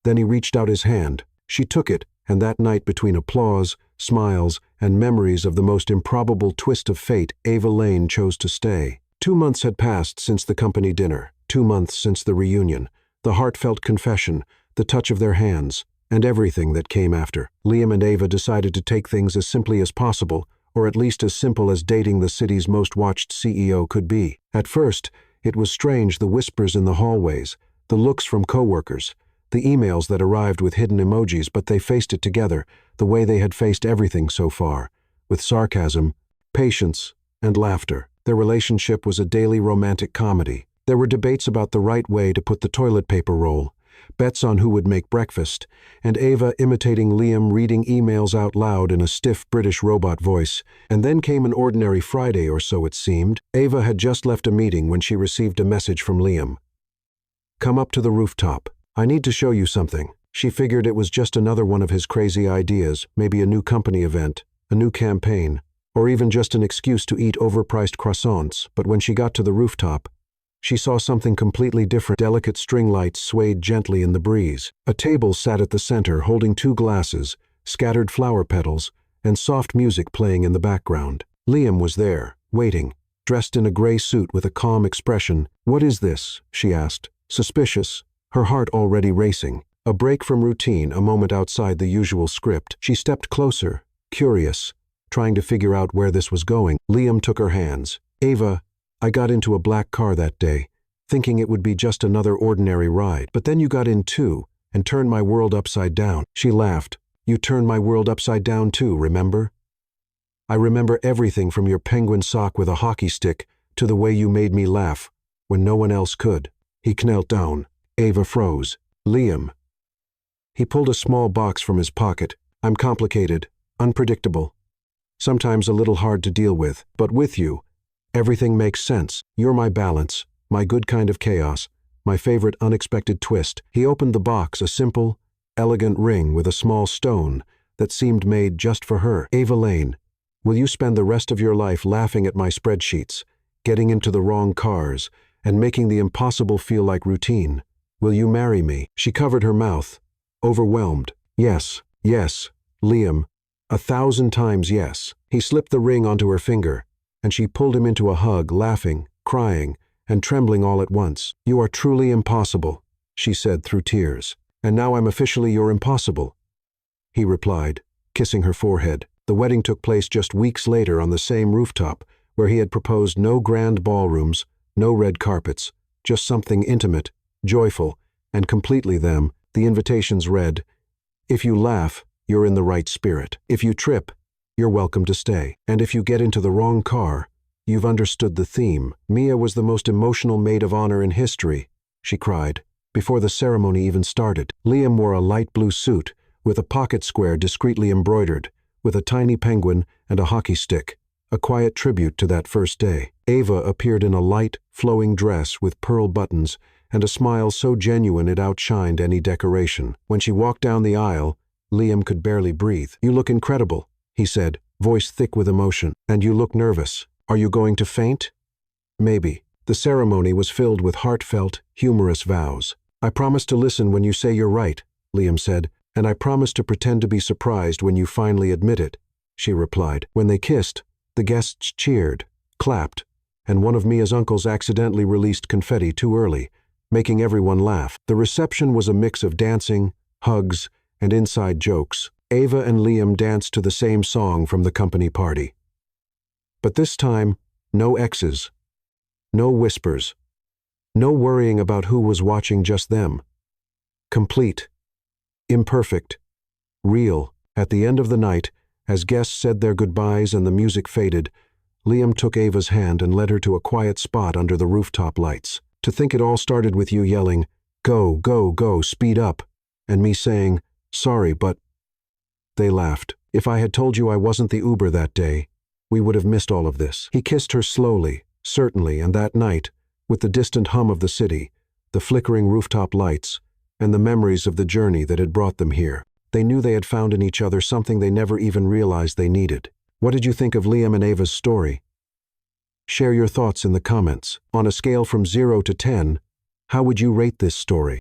[SPEAKER 1] Then he reached out his hand. She took it, and that night, between applause, smiles, and memories of the most improbable twist of fate, Ava Lane chose to stay. 2 months had passed since the company dinner, 2 months since the reunion, the heartfelt confession, the touch of their hands, and everything that came after. Liam and Ava decided to take things as simply as possible, or at least as simple as dating the city's most watched CEO could be. At first, it was strange, the whispers in the hallways, the looks from coworkers, the emails that arrived with hidden emojis, but they faced it together, the way they had faced everything so far, with sarcasm, patience, and laughter. Their relationship was a daily romantic comedy. There were debates about the right way to put the toilet paper roll, bets on who would make breakfast, and Ava imitating Liam reading emails out loud in a stiff British robot voice. And then came an ordinary Friday, or so it seemed. Ava had just left a meeting when she received a message from Liam. "Come up to the rooftop. I need to show you something." She figured it was just another one of his crazy ideas, maybe a new company event, a new campaign, or even just an excuse to eat overpriced croissants. But when she got to the rooftop, she saw something completely different. Delicate string lights swayed gently in the breeze. A table sat at the center, holding 2 glasses, scattered flower petals, and soft music playing in the background. Liam was there, waiting, dressed in a gray suit with a calm expression. "What is this?" she asked, suspicious, her heart already racing. A break from routine, a moment outside the usual script. She stepped closer, curious, trying to figure out where this was going. Liam took her hands. "Ava, I got into a black car that day, thinking it would be just another ordinary ride. But then you got in too, and turned my world upside down." She laughed. "You turned my world upside down too, remember? I remember everything from your penguin sock with a hockey stick to the way you made me laugh when no one else could." He knelt down. Ava froze. "Liam." He pulled a small box from his pocket. "I'm complicated, unpredictable, sometimes a little hard to deal with, but with you, everything makes sense. You're my balance, my good kind of chaos, my favorite unexpected twist." He opened the box, a simple, elegant ring with a small stone that seemed made just for her. "Ava Lane, will you spend the rest of your life laughing at my spreadsheets, getting into the wrong cars, and making the impossible feel like routine? Will you marry me?" She covered her mouth, overwhelmed. "Yes, yes, Liam, 1,000 times yes." He slipped the ring onto her finger, and she pulled him into a hug, laughing, crying, and trembling all at once. "You are truly impossible," she said through tears. "And now I'm officially your impossible," he replied, kissing her forehead. The wedding took place just weeks later on the same rooftop, where he had proposed. No grand ballrooms, no red carpets, just something intimate, joyful, and completely them. The invitations read, "If you laugh, you're in the right spirit. If you trip, you're welcome to stay. And if you get into the wrong car, you've understood the theme." Mia was the most emotional maid of honor in history, she cried, before the ceremony even started. Liam wore a light blue suit, with a pocket square discreetly embroidered, with a tiny penguin and a hockey stick, a quiet tribute to that first day. Ava appeared in a light, flowing dress with pearl buttons and a smile so genuine it outshined any decoration. When she walked down the aisle, Liam could barely breathe. "You look incredible," he said, voice thick with emotion. "And you look nervous. Are you going to faint?" "Maybe." The ceremony was filled with heartfelt, humorous vows. "I promise to listen when you say you're right," Liam said, "and I promise to pretend to be surprised when you finally admit it," she replied. When they kissed, the guests cheered, clapped, and one of Mia's uncles accidentally released confetti too early, making everyone laugh. The reception was a mix of dancing, hugs, and inside jokes. Ava and Liam danced to the same song from the company party. But this time, no exes, no whispers, no worrying about who was watching, just them. Complete, imperfect, real. At the end of the night, as guests said their goodbyes and the music faded, Liam took Ava's hand and led her to a quiet spot under the rooftop lights. "To think it all started with you yelling, 'Go, go, go, speed up,' and me saying, 'Sorry, but—'" They laughed. "If I had told you I wasn't the Uber that day, we would have missed all of this." He kissed her slowly, certainly, and that night, with the distant hum of the city, the flickering rooftop lights, and the memories of the journey that had brought them here, they knew they had found in each other something they never even realized they needed. What did you think of Liam and Ava's story? Share your thoughts in the comments. On a scale from 0 to 10, how would you rate this story?